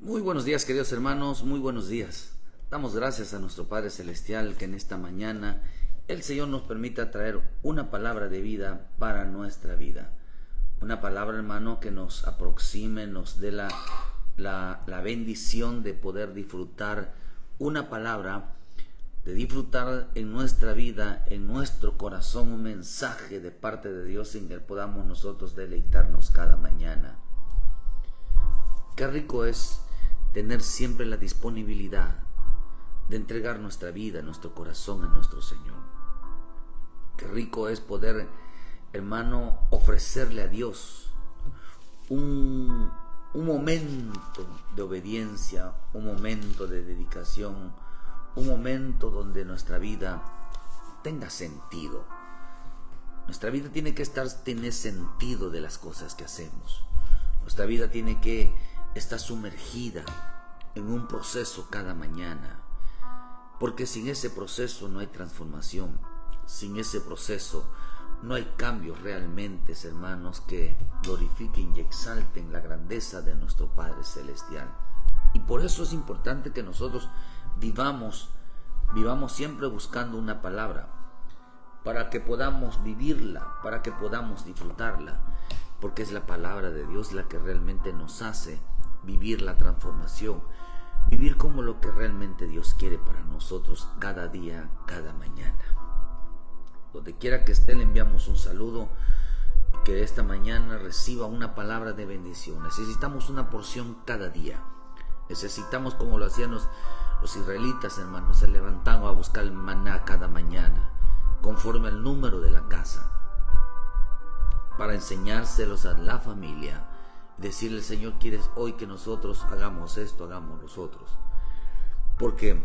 Muy buenos días, queridos hermanos, muy buenos días. Damos gracias a nuestro Padre Celestial que en esta mañana el Señor nos permita traer una palabra de vida para nuestra vida. Una palabra, hermano, que nos aproxime, nos dé la bendición de poder disfrutar una palabra, de disfrutar en nuestra vida, en nuestro corazón, un mensaje de parte de Dios en que podamos nosotros deleitarnos cada mañana. Qué rico es tener siempre la disponibilidad de entregar nuestra vida, nuestro corazón a nuestro Señor. Qué rico es poder, hermano, ofrecerle a Dios un momento de obediencia, un momento de dedicación, un momento donde nuestra vida tenga sentido. Nuestra vida tiene que tener sentido de las cosas que hacemos. Nuestra vida tiene que estar sumergida en un proceso cada mañana, porque sin ese proceso no hay transformación, sin ese proceso no hay cambios realmente, hermanos, que glorifiquen y exalten la grandeza de nuestro Padre Celestial. Y por eso es importante que nosotros vivamos siempre buscando una palabra, para que podamos vivirla, para que podamos disfrutarla, porque es la palabra de Dios la que realmente nos hace vivir la transformación, vivir como lo que realmente Dios quiere para nosotros cada día, cada mañana. Donde quiera que esté, le enviamos un saludo, que esta mañana reciba una palabra de bendición. Necesitamos una porción cada día. Necesitamos, como lo hacían los israelitas, hermanos, se levantaban a buscar el maná cada mañana, conforme al número de la casa, para enseñárselos a la familia. Decirle: Señor, ¿quieres hoy que nosotros hagamos esto, hagamos los otros? Porque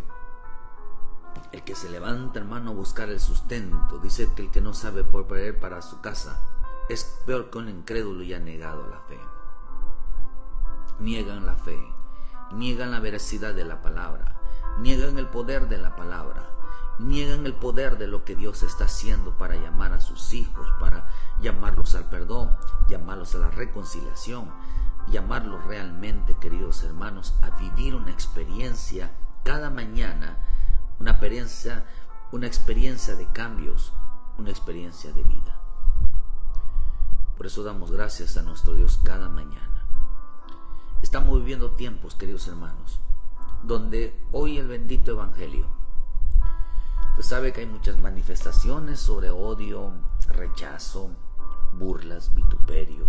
el que se levanta, hermano, a buscar el sustento, dice que el que no sabe proveer para su casa es peor que un incrédulo y ha negado la fe. Niegan la fe, niegan la veracidad de la palabra, niegan el poder de la palabra, niegan el poder de lo que Dios está haciendo para llamar a sus hijos, para llamarlos al perdón, llamarlos a la reconciliación, llamarlos realmente, queridos hermanos, a vivir una experiencia cada mañana, una experiencia de cambios, una experiencia de vida. Por eso damos gracias a nuestro Dios cada mañana. Estamos viviendo tiempos, queridos hermanos, donde hoy el bendito evangelio, usted sabe que hay muchas manifestaciones sobre odio, rechazo, burlas, vituperio,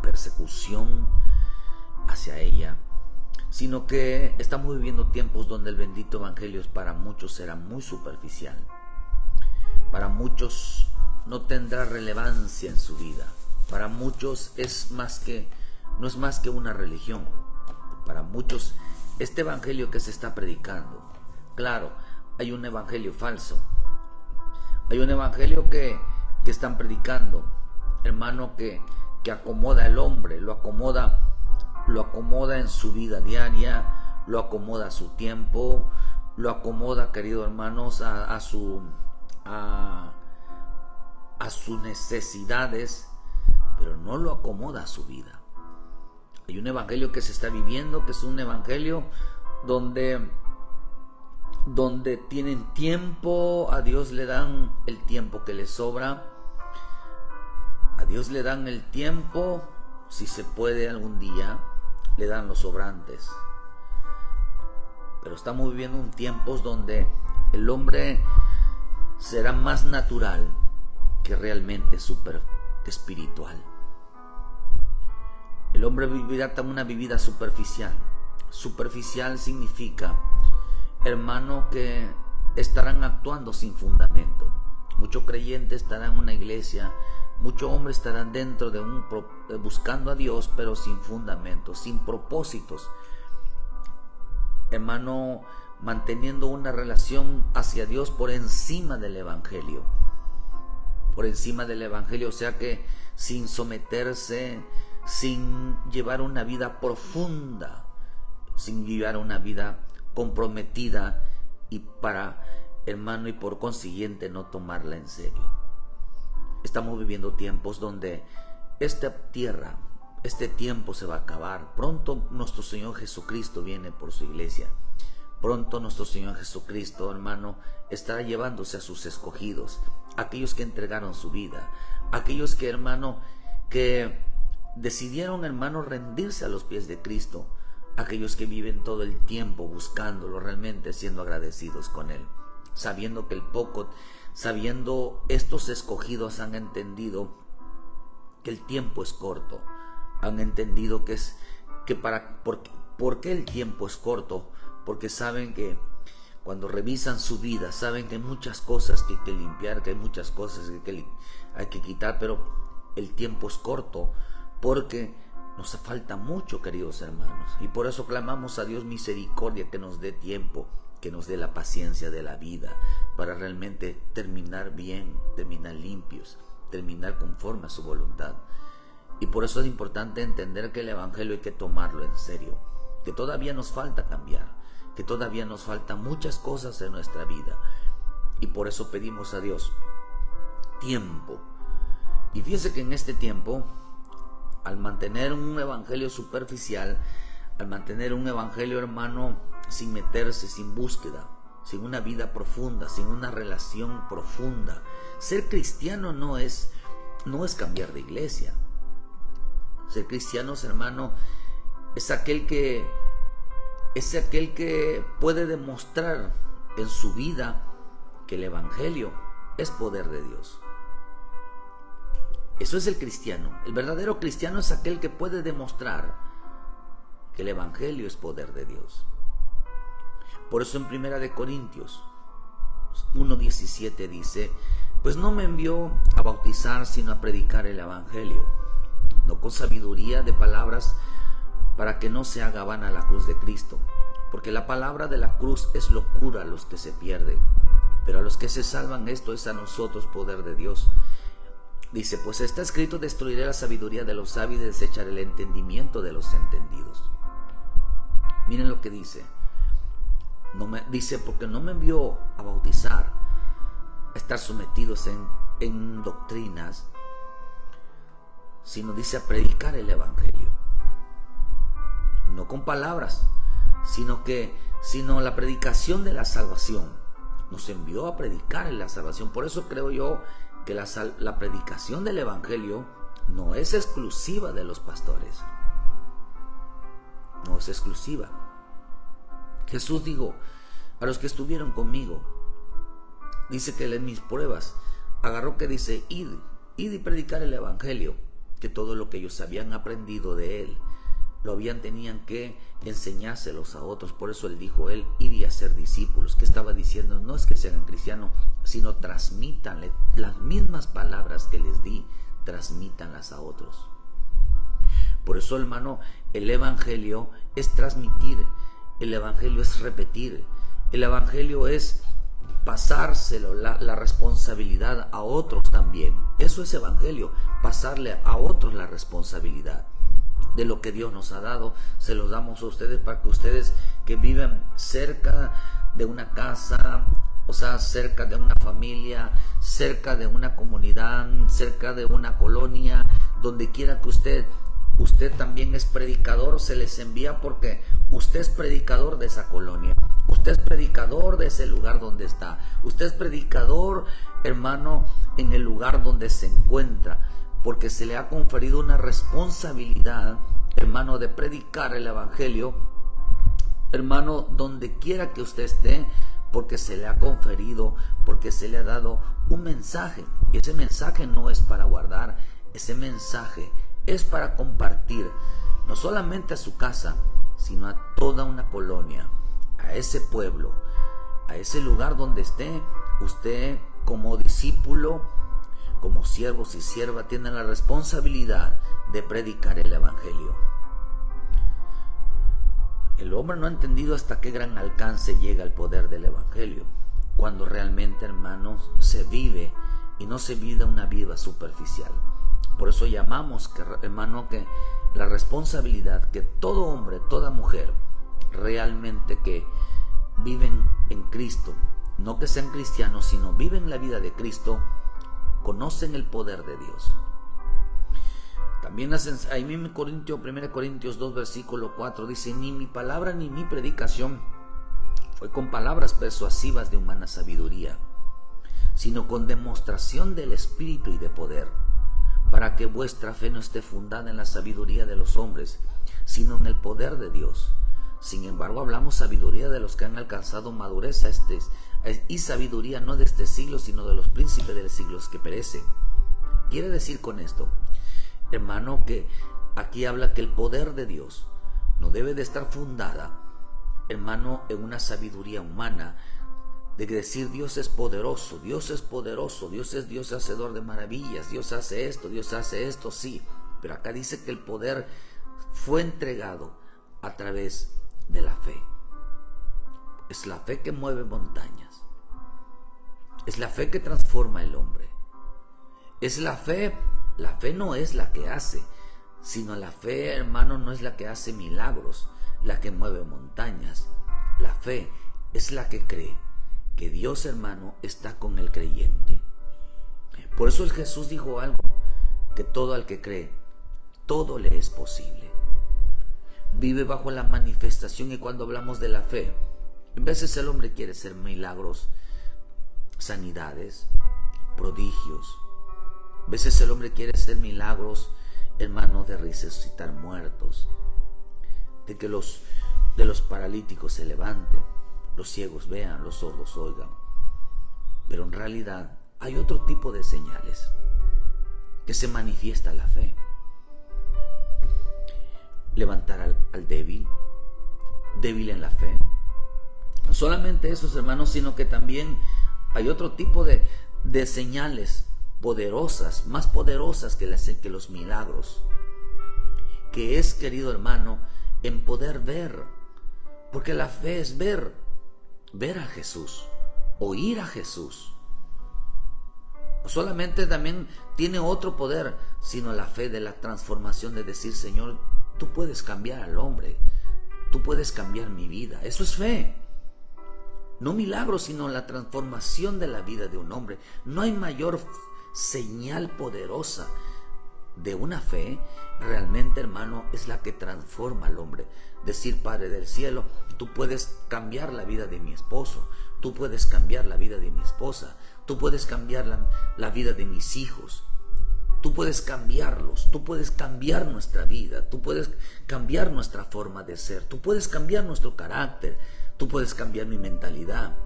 persecución hacia ella, sino que estamos viviendo tiempos donde el bendito evangelio para muchos será muy superficial. Para muchos no tendrá relevancia en su vida. Para muchos no es más que una religión. Para muchos este evangelio que se está predicando, claro, hay un evangelio falso. Hay un evangelio que están predicando, hermano, que acomoda al hombre, lo acomoda en su vida diaria, lo acomoda a su tiempo, lo acomoda, queridos hermanos, a sus necesidades, pero no lo acomoda a su vida. Hay un evangelio que se está viviendo, que es un evangelio donde tienen tiempo, a Dios le dan el tiempo que le sobra, a Dios le dan el tiempo, si se puede algún día, le dan los sobrantes. Pero estamos viviendo un tiempos donde el hombre será más natural que realmente super espiritual. El hombre vivirá una vida superficial. Superficial significa, hermano, que estarán actuando sin fundamento. Muchos creyentes estarán en una iglesia, muchos hombres estarán dentro de buscando a Dios, pero sin fundamento, sin propósitos. Hermano, manteniendo una relación hacia Dios por encima del evangelio. Por encima del evangelio, o sea que sin someterse, sin llevar una vida profunda, sin llevar una vida comprometida y hermano, y por consiguiente no tomarla en serio. Estamos viviendo tiempos donde esta tierra, este tiempo se va a acabar. Pronto nuestro Señor Jesucristo viene por su iglesia. Pronto nuestro Señor Jesucristo, hermano, estará llevándose a sus escogidos, aquellos que entregaron su vida, aquellos que, hermano, que decidieron, hermano, rendirse a los pies de Cristo, aquellos que viven todo el tiempo buscándolo, realmente siendo agradecidos con Él, sabiendo que sabiendo estos escogidos han entendido que el tiempo es corto, han entendido ¿por qué el tiempo es corto? Porque saben que cuando revisan su vida, saben que hay muchas cosas que hay que limpiar, que hay muchas cosas que hay que quitar, pero el tiempo es corto porque nos falta mucho, queridos hermanos, y por eso clamamos a Dios misericordia, que nos dé tiempo, que nos dé la paciencia de la vida para realmente terminar bien, terminar limpios, terminar conforme a su voluntad. Y por eso es importante entender que el Evangelio hay que tomarlo en serio, que todavía nos falta cambiar, que todavía nos faltan muchas cosas en nuestra vida, y por eso pedimos a Dios tiempo. Y fíjese que en este tiempo, al mantener un evangelio superficial, al mantener un evangelio, hermano, sin meterse, sin búsqueda, sin una vida profunda, sin una relación profunda, ser cristiano no es cambiar de iglesia. Ser cristianos, hermano, es aquel que puede demostrar en su vida que el evangelio es poder de Dios. Eso es el cristiano. El verdadero cristiano es aquel que puede demostrar que el evangelio es poder de Dios. Por eso en 1 Corintios 1:17 dice: pues no me envió a bautizar, sino a predicar el evangelio, no con sabiduría de palabras, para que no se haga vana la cruz de Cristo, porque la palabra de la cruz es locura a los que se pierden, pero a los que se salvan, esto es a nosotros poder de Dios. Dice: pues está escrito, destruiré la sabiduría de los sabios y desecharé el entendimiento de los entendidos. Miren lo que dice. Dice, porque no me envió a bautizar, a estar sometidos en doctrinas, sino dice a predicar el evangelio. No con palabras, sino la predicación de la salvación. Nos envió a predicar en la salvación. Por eso creo yo que la predicación del evangelio no es exclusiva de los pastores. No es exclusiva. Jesús dijo a los que estuvieron conmigo, dice que en mis pruebas agarró que dice: id y predicar el evangelio, que todo lo que ellos habían aprendido de él tenían que enseñárselos a otros. Por eso él dijo, id y hacer discípulos. ¿Qué estaba diciendo? No es que sean cristianos, sino transmítanle las mismas palabras que les di, transmítanlas a otros. Por eso, hermano, el evangelio es transmitir, el evangelio es repetir, el evangelio es pasárselo, la responsabilidad a otros también. Eso es evangelio, pasarle a otros la responsabilidad de lo que Dios nos ha dado. Se lo damos a ustedes para que ustedes que viven cerca de una casa, o sea, cerca de una familia, cerca de una comunidad, cerca de una colonia, donde quiera que usted también es predicador, se les envía porque usted es predicador de esa colonia, usted es predicador de ese lugar donde está, usted es predicador, hermano, en el lugar donde se encuentra, porque se le ha conferido una responsabilidad, hermano, de predicar el evangelio, hermano, donde quiera que usted esté, porque se le ha conferido, porque se le ha dado un mensaje, y ese mensaje no es para guardar, ese mensaje es para compartir, no solamente a su casa, sino a toda una colonia, a ese pueblo, a ese lugar donde esté. Usted como discípulo, como siervos y sierva, tiene la responsabilidad de predicar el evangelio. El hombre no ha entendido hasta qué gran alcance llega el poder del evangelio, cuando realmente, hermanos, se vive y no se vive una vida superficial. Por eso llamamos, hermano, que la responsabilidad que todo hombre, toda mujer, realmente que viven en Cristo, no que sean cristianos, sino viven la vida de Cristo, conocen el poder de Dios. También ahí mismo 1 Corintios 2, versículo 4 dice: ni mi palabra ni mi predicación fue con palabras persuasivas de humana sabiduría, sino con demostración del Espíritu y de poder, para que vuestra fe no esté fundada en la sabiduría de los hombres, sino en el poder de Dios. Sin embargo, hablamos sabiduría de los que han alcanzado madurez y sabiduría no de este siglo, sino de los príncipes de los siglos que perecen. Quiere decir con esto, hermano, que aquí habla que el poder de Dios no debe de estar fundada, hermano, en una sabiduría humana, de decir Dios es poderoso, Dios es poderoso, Dios es Dios hacedor de maravillas, Dios hace esto, sí. Pero acá dice que el poder fue entregado a través de la fe. Es la fe que mueve montañas. Es la fe que transforma el hombre. Es la fe no es la que hace, sino la fe, hermano, no es la que hace milagros, la que mueve montañas. La fe es la que cree que Dios, hermano, está con el creyente. Por eso el Jesús dijo algo, que todo al que cree, todo le es posible. Vive bajo la manifestación. Y cuando hablamos de la fe, en veces el hombre quiere hacer milagros, sanidades, prodigios. A veces el hombre quiere hacer milagros, hermano, de resucitar muertos, de que de los paralíticos se levanten, los ciegos vean, los sordos oigan. Pero en realidad hay otro tipo de señales que se manifiesta la fe. Levantar al débil en la fe. No solamente eso, hermanos, sino que también hay otro tipo de señales poderosas, más poderosas que los milagros, que es, querido hermano, en poder ver. Porque la fe es ver a Jesús, oír a Jesús. No solamente también tiene otro poder, sino la fe de la transformación, de decir, Señor, tú puedes cambiar al hombre, tú puedes cambiar mi vida. Eso es fe. No milagros, sino la transformación de la vida de un hombre. No hay mayor señal poderosa de una fe, realmente, hermano, es la que transforma al hombre. Decir, Padre del cielo, tú puedes cambiar la vida de mi esposo, tú puedes cambiar la vida de mi esposa, tú puedes cambiar la vida de mis hijos, tú puedes cambiarlos, tú puedes cambiar nuestra vida, tú puedes cambiar nuestra forma de ser, tú puedes cambiar nuestro carácter, tú puedes cambiar mi mentalidad,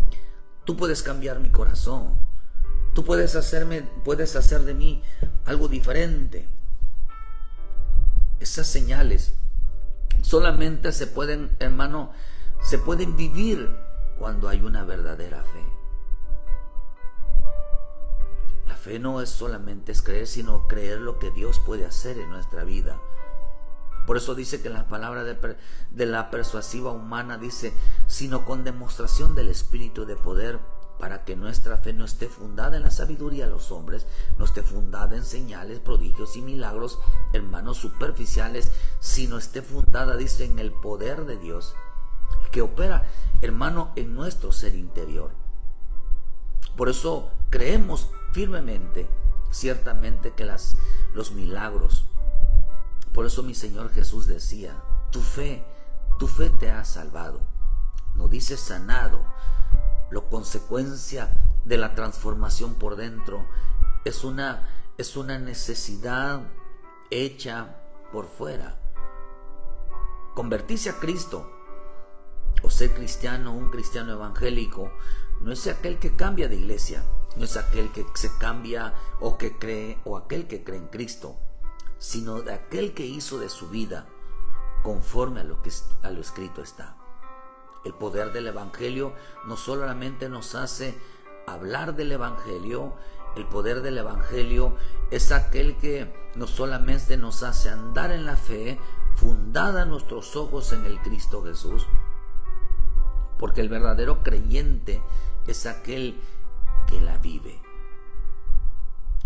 tú puedes cambiar mi corazón, tú puedes hacer de mí algo diferente. Esas señales solamente se pueden, hermano, se pueden vivir cuando hay una verdadera fe. La fe no es solamente creer, sino creer lo que Dios puede hacer en nuestra vida. Por eso dice que la palabra de la persuasiva humana dice, sino con demostración del Espíritu de poder, para que nuestra fe no esté fundada en la sabiduría de los hombres, no esté fundada en señales, prodigios y milagros, hermanos, superficiales, sino esté fundada, dice, en el poder de Dios, que opera, hermano, en nuestro ser interior. Por eso creemos firmemente, ciertamente, que los milagros. Por eso mi Señor Jesús decía, tu fe te ha salvado. No dice sanado. La consecuencia de la transformación por dentro es una necesidad hecha por fuera. Convertirse a Cristo o ser cristiano, un cristiano evangélico, no es aquel que cambia de iglesia, no es aquel que se cambia o que cree, o aquel que cree en Cristo, sino de aquel que hizo de su vida conforme a lo escrito está. El poder del Evangelio no solamente nos hace hablar del Evangelio, el poder del Evangelio es aquel que no solamente nos hace andar en la fe, fundada nuestros ojos en el Cristo Jesús, porque el verdadero creyente es aquel que la vive.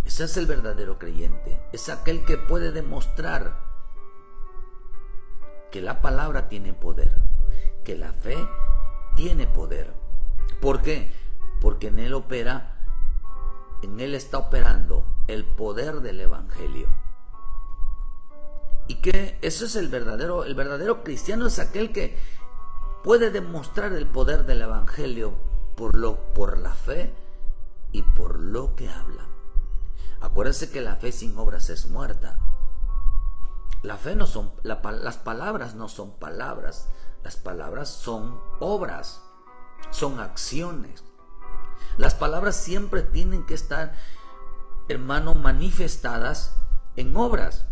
Ese es el verdadero creyente, es aquel que puede demostrar que la palabra tiene poder, que la fe tiene poder. ¿Por qué? Porque en él está operando el poder del Evangelio. Y que eso es el verdadero cristiano es aquel que puede demostrar el poder del evangelio por la fe y por lo que habla. Acuérdense que la fe sin obras es muerta. La fe no son, las palabras no son palabras, las palabras son obras, son acciones. Las palabras siempre tienen que estar, hermano, manifestadas en obras.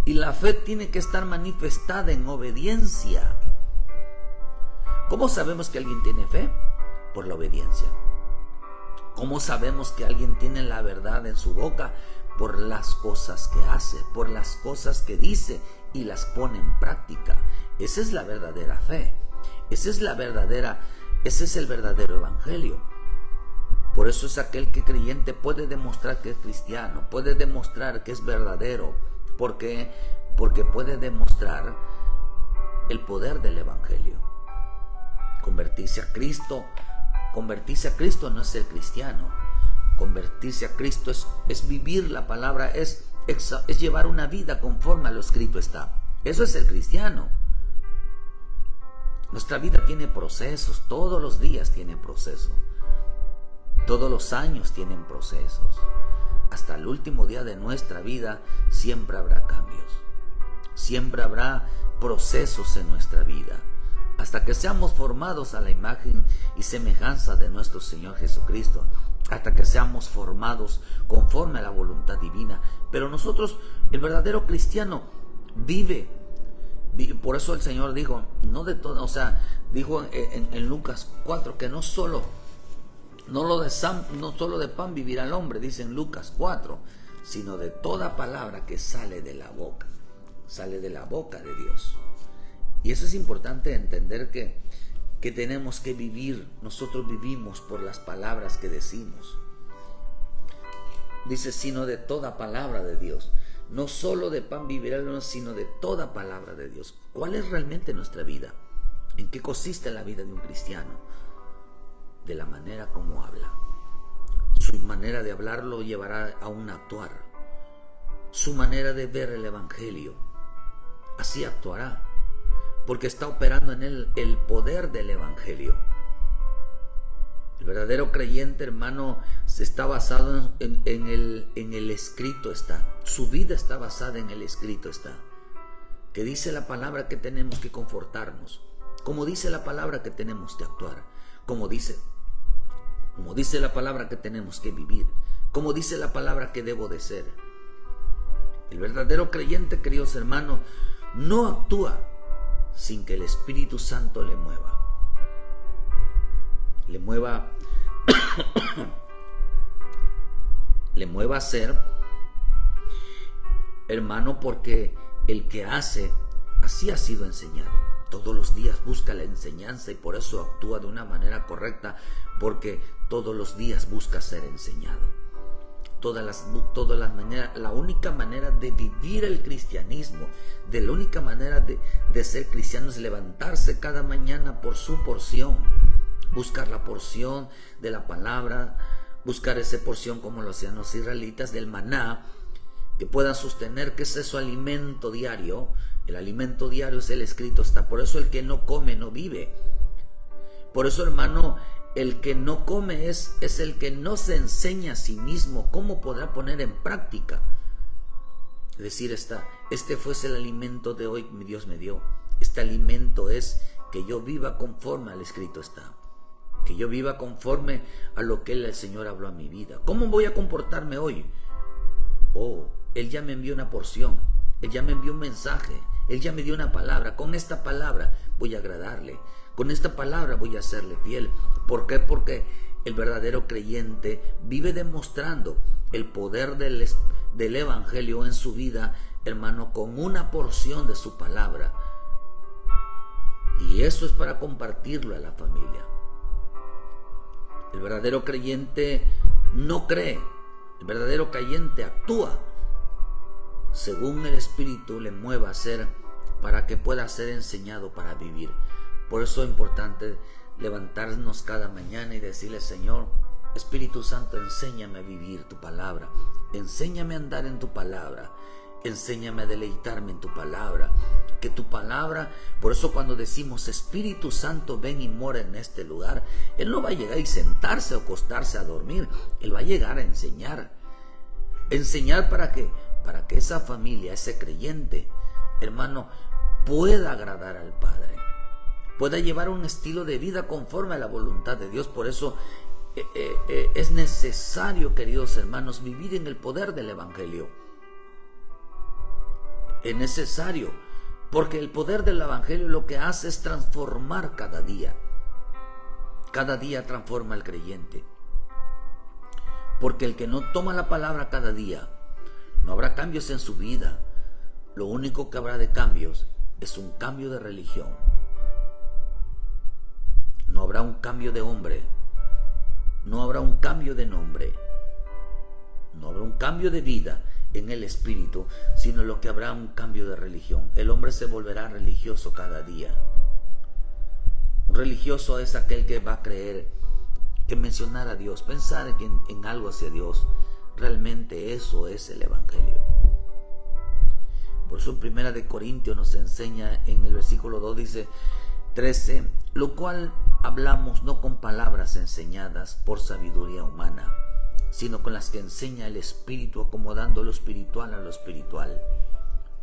Y la fe tiene que estar manifestada en obediencia. ¿Cómo sabemos que alguien tiene fe? Por la obediencia. ¿Cómo sabemos que alguien tiene la verdad en su boca? Por las cosas que hace, por las cosas que dice y las pone en práctica. Esa es la verdadera fe. Ese es el verdadero evangelio. Por eso es aquel que creyente puede demostrar que es cristiano, puede demostrar que es verdadero. ¿Por qué? Porque puede demostrar el poder del evangelio. Convertirse a Cristo no es ser cristiano. Convertirse a Cristo es vivir la palabra, es llevar una vida conforme a lo escrito está. Eso es el cristiano. Nuestra vida tiene procesos, todos los días tiene proceso. Todos los años tienen procesos. Hasta el último día de nuestra vida siempre habrá cambios. Siempre habrá procesos en nuestra vida. Hasta que seamos formados a la imagen y semejanza de nuestro Señor Jesucristo. Hasta que seamos formados conforme a la voluntad divina. Pero nosotros, el verdadero cristiano, vive. Por eso el Señor dijo, no de todo, dijo en Lucas 4 que no solo de pan vivirá el hombre, dice en Lucas 4, sino de toda palabra que sale de la boca de Dios. Y eso es importante entender que tenemos que vivir, nosotros vivimos por las palabras que decimos. Dice, sino de toda palabra de Dios. No solo de pan vivirá el hombre, sino de toda palabra de Dios. ¿Cuál es realmente nuestra vida? ¿En qué consiste la vida de un cristiano? De la manera como habla. Su manera de hablar lo llevará a un actuar. Su manera de ver el evangelio, así actuará, porque está operando en él el poder del evangelio. El verdadero creyente, hermano, está basado en el escrito está. Su vida está basada en el escrito está. Que dice la palabra que tenemos que confortarnos, como dice la palabra que tenemos que actuar, como dice la palabra que tenemos que vivir, como dice la palabra que debo de ser. El verdadero creyente, queridos hermanos, no actúa sin que el Espíritu Santo le mueva a hacer, hermano, porque el que hace, así ha sido enseñado. Todos los días busca la enseñanza y por eso actúa de una manera correcta, porque todos los días busca ser enseñado. Todas las maneras, la única manera de vivir el cristianismo, la única manera de ser cristiano es levantarse cada mañana por su porción, buscar la porción de la palabra, buscar esa porción como lo hacían los israelitas del maná, que puedan sostener que ese es su alimento diario. El alimento diario es el escrito está. Por eso el que no come no vive. Por eso, hermano, el que no come es el que no se enseña a sí mismo cómo podrá poner en práctica. Es decir, este fuese el alimento de hoy que Dios me dio. Este alimento es que yo viva conforme al escrito está. Que yo viva conforme a lo que el Señor habló a mi vida. ¿Cómo voy a comportarme hoy? Él ya me envió una porción. Él ya me envió un mensaje. Él ya me dio una palabra. Con esta palabra voy a agradarle. Con esta palabra voy a serle fiel. ¿Por qué? Porque el verdadero creyente vive demostrando el poder del evangelio en su vida, hermano, con una porción de su palabra. Y eso es para compartirlo a la familia. El verdadero creyente no cree. El verdadero creyente actúa según el Espíritu le mueva a hacer, para que pueda ser enseñado para vivir. Por eso es importante levantarnos cada mañana y decirle: Señor, Espíritu Santo, enséñame a vivir tu palabra, enséñame a andar en tu palabra, Enséñame a deleitarme en tu palabra. Que tu palabra, por eso cuando decimos Espíritu Santo ven y mora en este lugar, Él no va a llegar y sentarse o acostarse a dormir. Él va a llegar a enseñar. Enseñar para que esa familia, ese creyente, hermano, pueda agradar al Padre, pueda llevar un estilo de vida conforme a la voluntad de Dios. Por eso es necesario, queridos hermanos, vivir en el poder del Evangelio. Es necesario, porque el poder del Evangelio lo que hace es transformar cada día. Cada día transforma al creyente. Porque el que no toma la palabra cada día, no habrá cambios en su vida. Lo único que habrá de cambios es un cambio de religión. No habrá un cambio de hombre. No habrá un cambio de nombre. No habrá un cambio de vida en el espíritu, sino lo que habrá un cambio de religión. El hombre se volverá religioso cada día. Un religioso es aquel que va a creer que mencionar a Dios, pensar en algo hacia Dios, realmente eso es el Evangelio. Por eso en 1 Corintios nos enseña en el versículo 2, dice 13, lo cual hablamos no con palabras enseñadas por sabiduría humana, sino con las que enseña el Espíritu, acomodando lo espiritual a lo espiritual.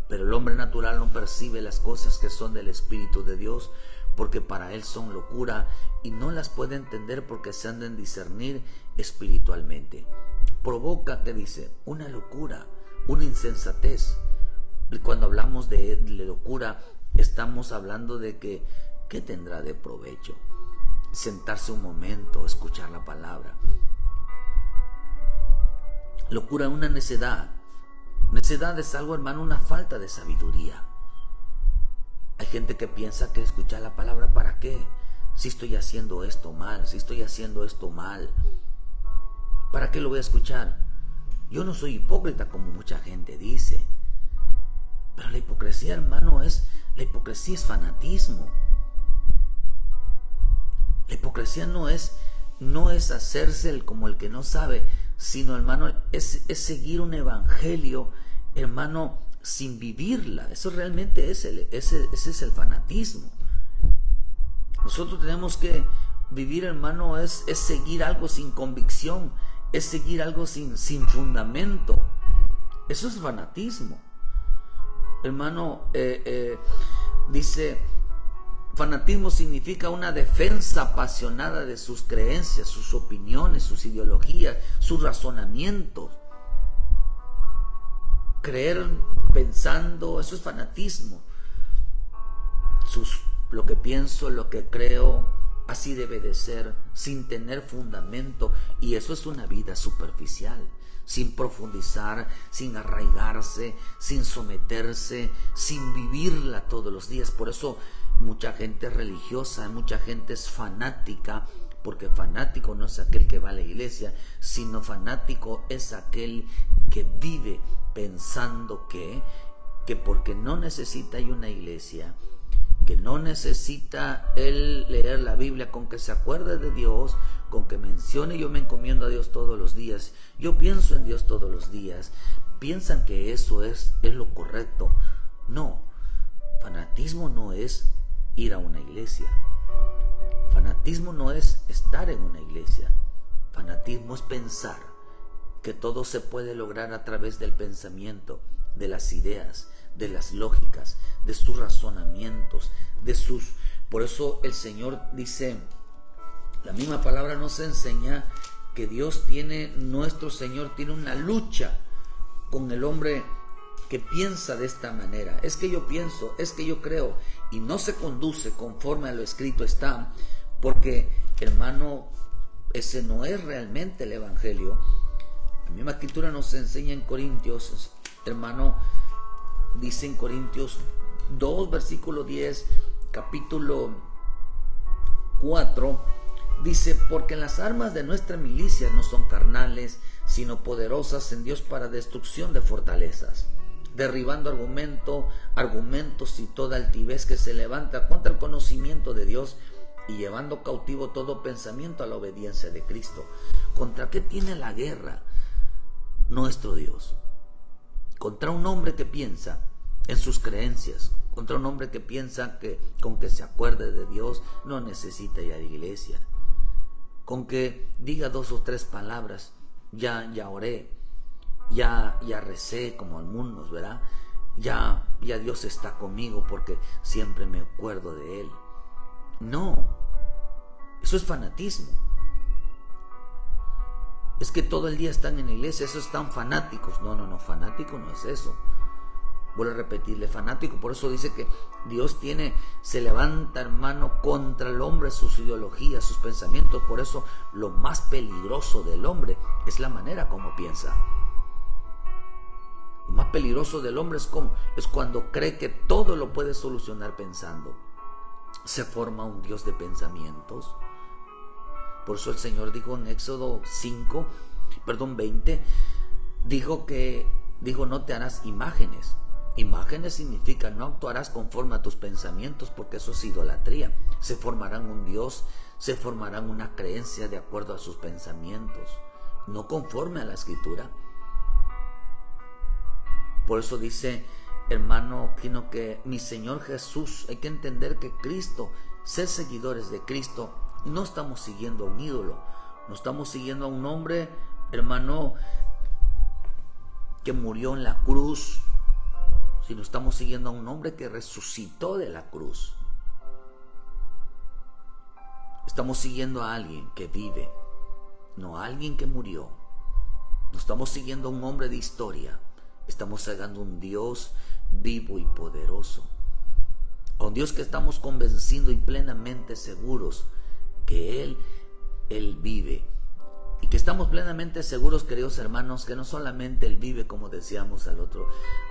Pero el hombre natural no percibe las cosas que son del Espíritu de Dios, porque para él son locura y no las puede entender porque se han de discernir espiritualmente. Provoca, que dice, una locura, una insensatez. Y cuando hablamos de locura, estamos hablando de que, ¿qué tendrá de provecho? Sentarse un momento, escuchar la palabra. Locura es una necedad. Necedad es algo, hermano, una falta de sabiduría. Hay gente que piensa que escuchar la palabra, ¿para qué? Si estoy haciendo esto mal, ¿para qué lo voy a escuchar? Yo no soy hipócrita como mucha gente dice. Pero la hipocresía, hermano, es fanatismo. La hipocresía no es hacerse como el que no sabe, sino, hermano, es seguir un evangelio, hermano, sin vivirla. Eso realmente ese es el fanatismo. Nosotros tenemos que vivir, hermano, es seguir algo sin convicción, es seguir algo sin fundamento. Eso es fanatismo. Hermano, dice, fanatismo significa una defensa apasionada de sus creencias, sus opiniones, sus ideologías, sus razonamientos. Creer pensando, eso es fanatismo. Lo que pienso, lo que creo, así debe de ser, sin tener fundamento. Y eso es una vida superficial, sin profundizar, sin arraigarse, sin someterse, sin vivirla todos los días. Por eso mucha gente es religiosa, mucha gente es fanática, porque fanático no es aquel que va a la iglesia, sino fanático es aquel que vive pensando que porque no necesita ir a una iglesia, que no necesita él leer la Biblia, con que se acuerde de Dios, con que mencione yo me encomiendo a Dios todos los días, yo pienso en Dios todos los días, piensan que eso es lo correcto. No, fanatismo no es ir a una iglesia, fanatismo no es estar en una iglesia, fanatismo es pensar que todo se puede lograr a través del pensamiento, de las ideas, de las lógicas, de sus razonamientos, por eso el Señor dice, la misma palabra nos enseña que nuestro Señor tiene una lucha con el hombre que piensa de esta manera. Es que yo pienso, es que yo creo, y no se conduce conforme a lo escrito está, porque, hermano, ese no es realmente el Evangelio. La misma escritura nos enseña en Corintios, hermano, dice en Corintios 2, versículo 10, capítulo 4, dice, porque las armas de nuestra milicia no son carnales, sino poderosas en Dios para destrucción de fortalezas, derribando argumentos y toda altivez que se levanta contra el conocimiento de Dios y llevando cautivo todo pensamiento a la obediencia de Cristo. ¿Contra qué tiene la guerra nuestro Dios? contra un hombre que piensa en sus creencias, contra un hombre que piensa que con que se acuerde de Dios no necesita ir a la iglesia, con que diga 2 o 3 palabras, ya oré, ya recé como algunos, ¿verdad? Ya Dios está conmigo porque siempre me acuerdo de Él. No, eso es fanatismo. Es que todo el día están en la iglesia, esos están fanáticos. No, fanático no es eso. Vuelvo a repetirle, fanático, por eso dice que Dios se levanta, hermano, contra el hombre, sus ideologías, sus pensamientos. Por eso lo más peligroso del hombre es la manera como piensa. Lo más peligroso del hombre es cuando cree que todo lo puede solucionar pensando. Se forma un Dios de pensamientos. Por eso el Señor dijo en Éxodo 20, dijo no te harás imágenes. Imágenes significa no actuarás conforme a tus pensamientos, porque eso es idolatría. Se formarán un Dios, se formarán una creencia de acuerdo a sus pensamientos, no conforme a la Escritura. Por eso dice, hermano, que mi Señor Jesús, hay que entender que Cristo, ser seguidores de Cristo, no estamos siguiendo a un ídolo, no estamos siguiendo a un hombre, hermano, que murió en la cruz, sino estamos siguiendo a un hombre que resucitó de la cruz. Estamos siguiendo a alguien que vive, no a alguien que murió. No estamos siguiendo a un hombre de historia, estamos siguiendo a un Dios vivo y poderoso. A un Dios que estamos convenciendo y plenamente seguros que Él vive. Y que estamos plenamente seguros, queridos hermanos, que no solamente Él vive, como decíamos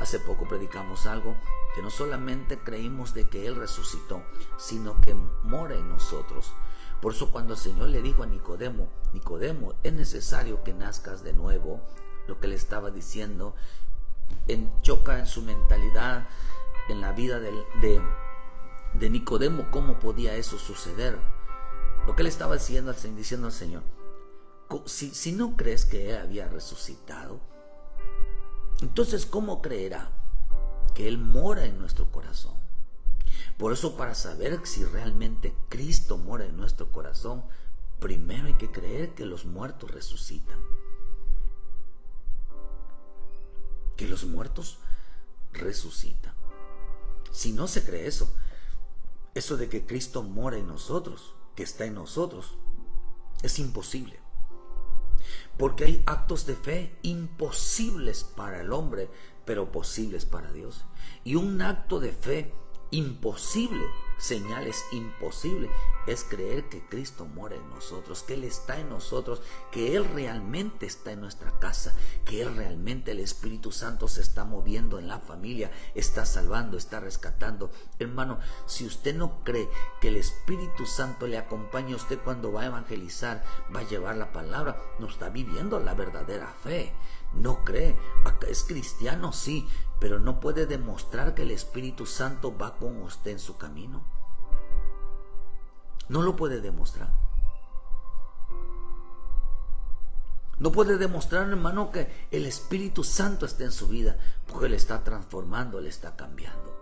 hace poco predicamos algo, que no solamente creímos de que Él resucitó, sino que mora en nosotros. Por eso cuando el Señor le dijo a Nicodemo, es necesario que nazcas de nuevo, lo que le estaba diciendo, choca en su mentalidad, en la vida de Nicodemo, cómo podía eso suceder. Lo que le estaba diciendo al Señor, si no crees que Él había resucitado, entonces ¿cómo creerá que Él mora en nuestro corazón? Por eso, para saber si realmente Cristo mora en nuestro corazón, primero hay que creer que los muertos resucitan. Que los muertos resucitan. Si no se cree eso de que Cristo mora en nosotros, que está en nosotros, es imposible. Porque hay actos de fe imposibles para el hombre, pero posibles para Dios. Y un acto de fe imposible, señales imposibles, es creer que Cristo mora en nosotros, que Él está en nosotros, que Él realmente está en nuestra casa, que Él realmente, el Espíritu Santo, se está moviendo en la familia, está salvando, está rescatando. Hermano, si usted no cree que el Espíritu Santo le acompaña a usted cuando va a evangelizar, va a llevar la palabra, no está viviendo la verdadera fe. No cree, es cristiano sí, pero no puede demostrar que el Espíritu Santo va con usted en su camino. No lo puede demostrar. No puede demostrar, hermano, que el Espíritu Santo está en su vida, porque Él está transformando, Él está cambiando.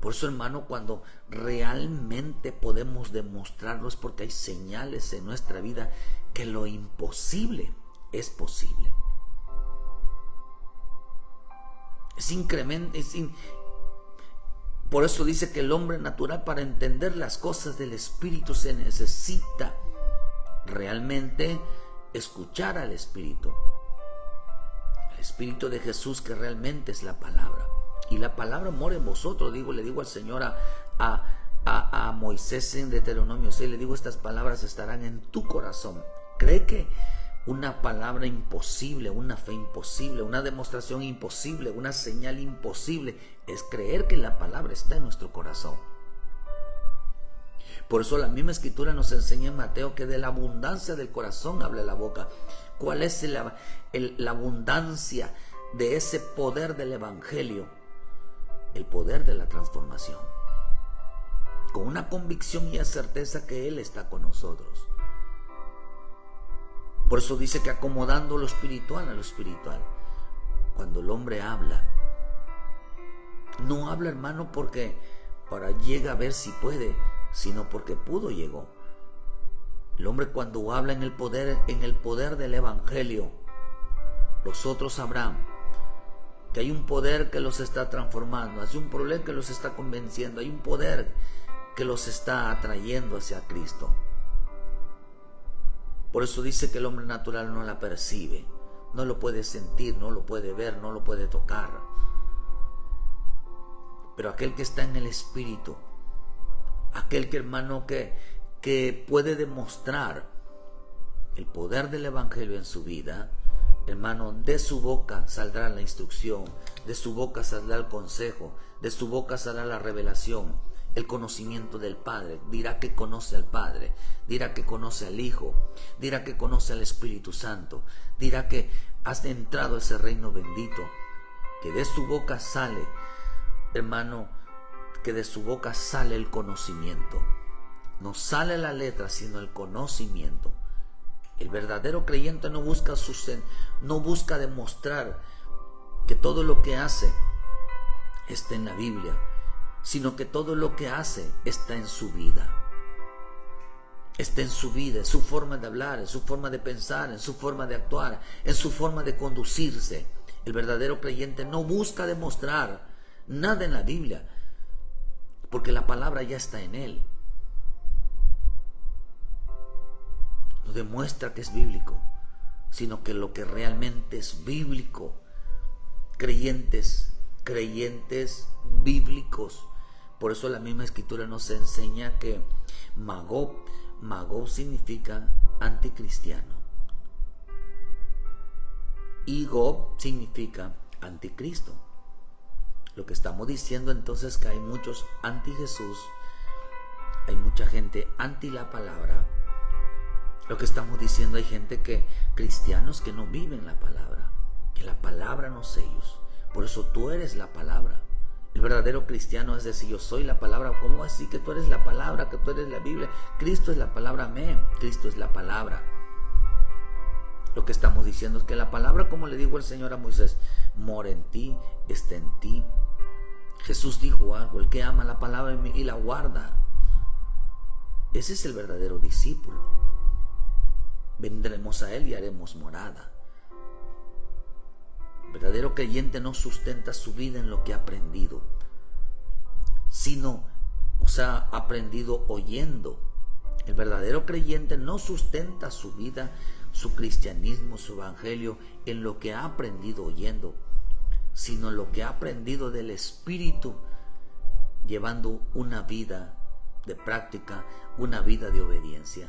Por eso, hermano, cuando realmente podemos demostrarlo es porque hay señales en nuestra vida que lo imposible es posible. Por eso dice que el hombre natural, para entender las cosas del Espíritu, se necesita realmente escuchar al Espíritu. El Espíritu de Jesús, que realmente es la palabra. Y la palabra mora en vosotros. Le digo al Señor a Moisés en Deuteronomio 6, le digo, estas palabras estarán en tu corazón. Cree que una palabra imposible, una fe imposible, una demostración imposible, una señal imposible, es creer que la palabra está en nuestro corazón. Por eso la misma Escritura nos enseña en Mateo que de la abundancia del corazón habla la boca. ¿Cuál es la abundancia de ese poder del Evangelio? El poder de la transformación. Con una convicción y certeza que Él está con nosotros. Por eso dice que acomodando lo espiritual a lo espiritual. cuando el hombre habla, no habla, hermano, porque ahora llega a ver si puede, sino porque pudo, llegó. El hombre cuando habla en el poder del evangelio, los otros sabrán que hay un poder que los está transformando, hay un poder que los está convenciendo, hay un poder que los está atrayendo hacia Cristo. Por eso dice que el hombre natural no la percibe, no lo puede sentir, no lo puede ver, no lo puede tocar. Pero aquel que está en el Espíritu, aquel que, hermano, que puede demostrar el poder del evangelio en su vida, hermano, de su boca saldrá la instrucción, de su boca saldrá el consejo, de su boca saldrá la revelación, el conocimiento del Padre. Dirá que conoce al Padre, dirá que conoce al Hijo, dirá que conoce al Espíritu Santo, dirá que has entrado a ese reino bendito, que de su boca sale, hermano, que de su boca sale el conocimiento. No sale la letra, sino el conocimiento. El verdadero creyente no busca demostrar que todo lo que hace está en la Biblia, sino que todo lo que hace está en su vida. Está en su vida, en su forma de hablar, en su forma de pensar, en su forma de actuar, en su forma de conducirse. El verdadero creyente no busca demostrar nada en la Biblia, porque la palabra ya está en él. No demuestra que es bíblico, sino que lo que realmente es bíblico. Creyentes bíblicos. Por eso la misma escritura nos enseña que Magog significa anticristiano y Gog significa anticristo. Lo que estamos diciendo entonces es que hay muchos anti Jesús, hay mucha gente anti la palabra. Lo que estamos diciendo, hay gente cristianos que no viven la palabra, que la palabra no es ellos. Por eso tú eres la palabra. El verdadero cristiano es decir, yo soy la palabra. ¿Cómo así que tú eres la palabra, que tú eres la Biblia? Cristo es la palabra, amén. Cristo es la palabra. Lo que estamos diciendo es que la palabra, como le dijo el Señor a Moisés, mora en ti, está en ti. Jesús dijo algo, el que ama la palabra y la guarda, ese es el verdadero discípulo. Vendremos a él y haremos morada. El verdadero creyente no sustenta su vida en lo que ha aprendido, sino, ha aprendido oyendo. El verdadero creyente no sustenta su vida, su cristianismo, su evangelio en lo que ha aprendido oyendo, sino en lo que ha aprendido del Espíritu, llevando una vida de práctica, una vida de obediencia.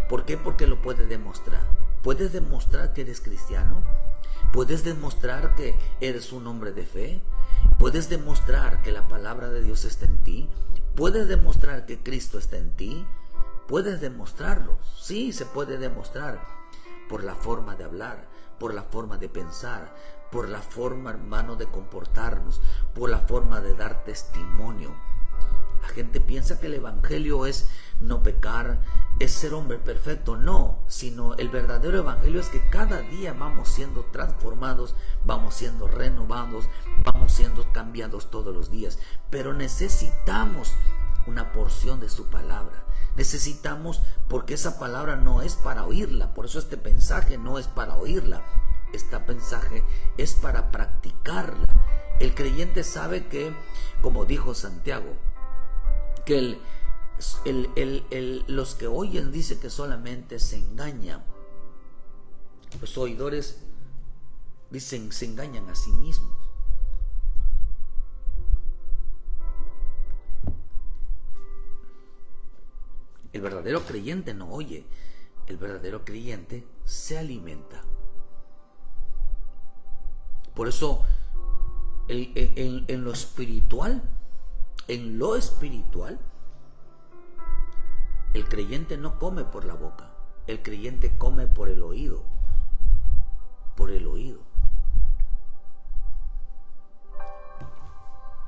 ¿Por qué? Porque lo puedes demostrar. ¿Puedes demostrar que eres cristiano? ¿Puedes demostrar que eres un hombre de fe? ¿Puedes demostrar que la palabra de Dios está en ti? ¿Puedes demostrar que Cristo está en ti? ¿Puedes demostrarlo? Sí, se puede demostrar por la forma de hablar, por la forma de pensar, por la forma, hermano, de comportarnos, por la forma de dar testimonio. La gente piensa que el evangelio es no pecar, es ser hombre perfecto. No, sino el verdadero evangelio es que cada día vamos siendo transformados, vamos siendo renovados, vamos siendo cambiados todos los días. Pero necesitamos una porción de su palabra. Necesitamos, porque esa palabra no es para oírla. Por eso este mensaje no es para oírla. Este mensaje es para practicarla. El creyente sabe que, como dijo Santiago, que los que oyen, dice que solamente se engañan. Los oidores, dicen, se engañan a sí mismos. El verdadero creyente no oye, el verdadero creyente se alimenta. Por eso, en lo espiritual, el creyente no come por la boca, el creyente come por el oído,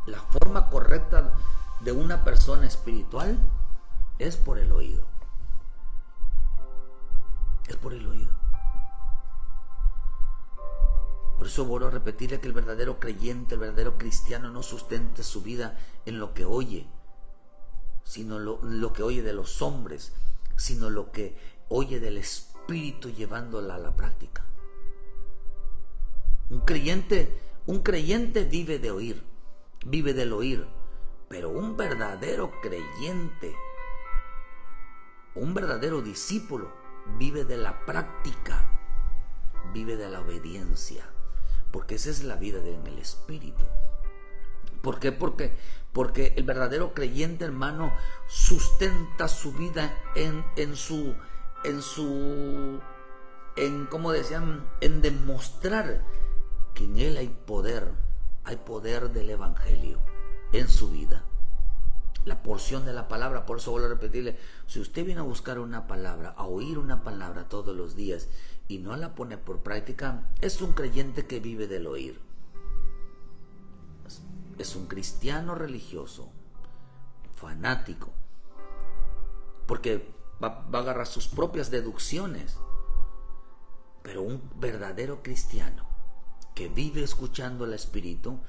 La forma correcta de una persona espiritual es por el oído. Por eso vuelvo a repetirle que el verdadero creyente, el verdadero cristiano no sustenta su vida en lo que oye, sino lo que oye de los hombres, sino lo que oye del Espíritu llevándola a la práctica. Un creyente vive de oír, vive del oír, pero un verdadero creyente, un verdadero discípulo, vive de la práctica, vive de la obediencia, porque esa es la vida en el Espíritu. ¿Por qué? Porque el verdadero creyente, hermano, sustenta su vida como decían, en demostrar que en él hay poder del Evangelio en su vida. La porción de la palabra, por eso vuelvo a repetirle, si usted viene a buscar una palabra, a oír una palabra todos los días y no la pone por práctica, es un creyente que vive del oír. Es un cristiano religioso, fanático, porque va a agarrar sus propias deducciones. Pero un verdadero cristiano que vive escuchando al Espíritu,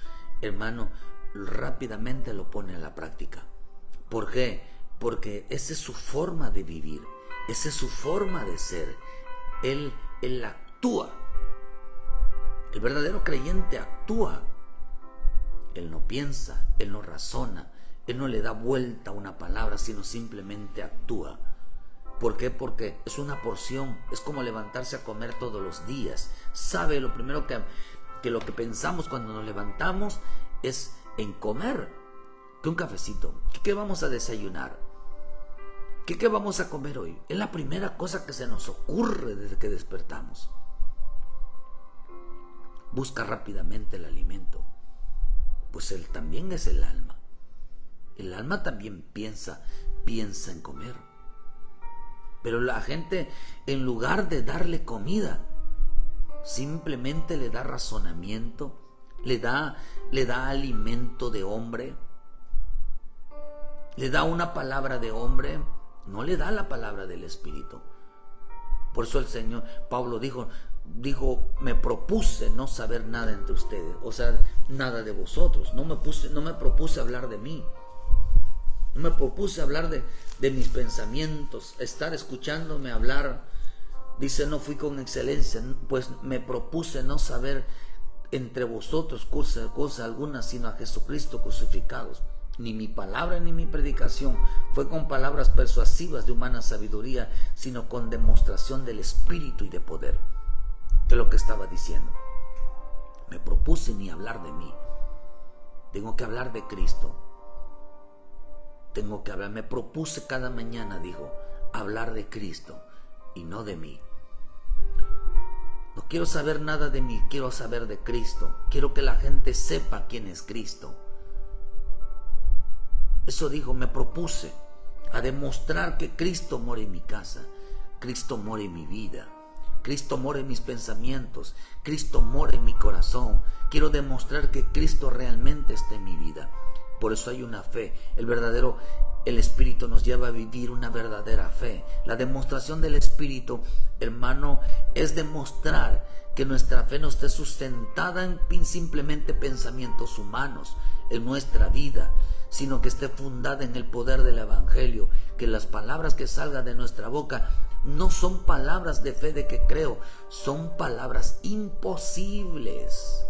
hermano, rápidamente lo pone a la práctica. ¿Por qué? Porque esa es su forma de vivir, esa es su forma de ser. Él actúa. El verdadero creyente actúa. Él no piensa, él no razona, él no le da vuelta a una palabra, sino simplemente actúa. ¿Por qué? Porque es una porción, es como levantarse a comer todos los días. Sabe, lo primero que lo que pensamos cuando nos levantamos es en comer, que un cafecito. ¿Qué vamos a desayunar? ¿Qué vamos a comer hoy? Es la primera cosa que se nos ocurre desde que despertamos. Busca rápidamente el alimento. Pues él también es el alma. El alma también piensa en comer. Pero la gente, en lugar de darle comida, simplemente le da razonamiento, le da alimento de hombre, le da una palabra de hombre, no le da la palabra del Espíritu. Por eso el Señor, Pablo dijo, me propuse no saber nada entre ustedes, o sea, nada de vosotros. No me propuse hablar de mí. No me propuse hablar de mis pensamientos, estar escuchándome hablar. Dice, no fui con excelencia, pues me propuse no saber entre vosotros cosa alguna, sino a Jesucristo crucificados. Ni mi palabra ni mi predicación fue con palabras persuasivas de humana sabiduría, sino con demostración del Espíritu y de poder. Que es lo que estaba diciendo. Me propuse ni hablar de mí. Tengo que hablar de Cristo. Tengo que hablar. Me propuse cada mañana, dijo, hablar de Cristo y no de mí. No quiero saber nada de mí, quiero saber de Cristo. Quiero que la gente sepa quién es Cristo. Eso dijo, me propuse a demostrar que Cristo mora en mi casa, Cristo mora en mi vida, Cristo mora en mis pensamientos, Cristo mora en mi corazón. Quiero demostrar que Cristo realmente está en mi vida. Por eso hay una fe. El Espíritu nos lleva a vivir una verdadera fe. La demostración del Espíritu, hermano, es demostrar que nuestra fe no esté sustentada en simplemente pensamientos humanos en nuestra vida, sino que esté fundada en el poder del Evangelio, que las palabras que salgan de nuestra boca no son palabras de fe de que creo, son palabras imposibles,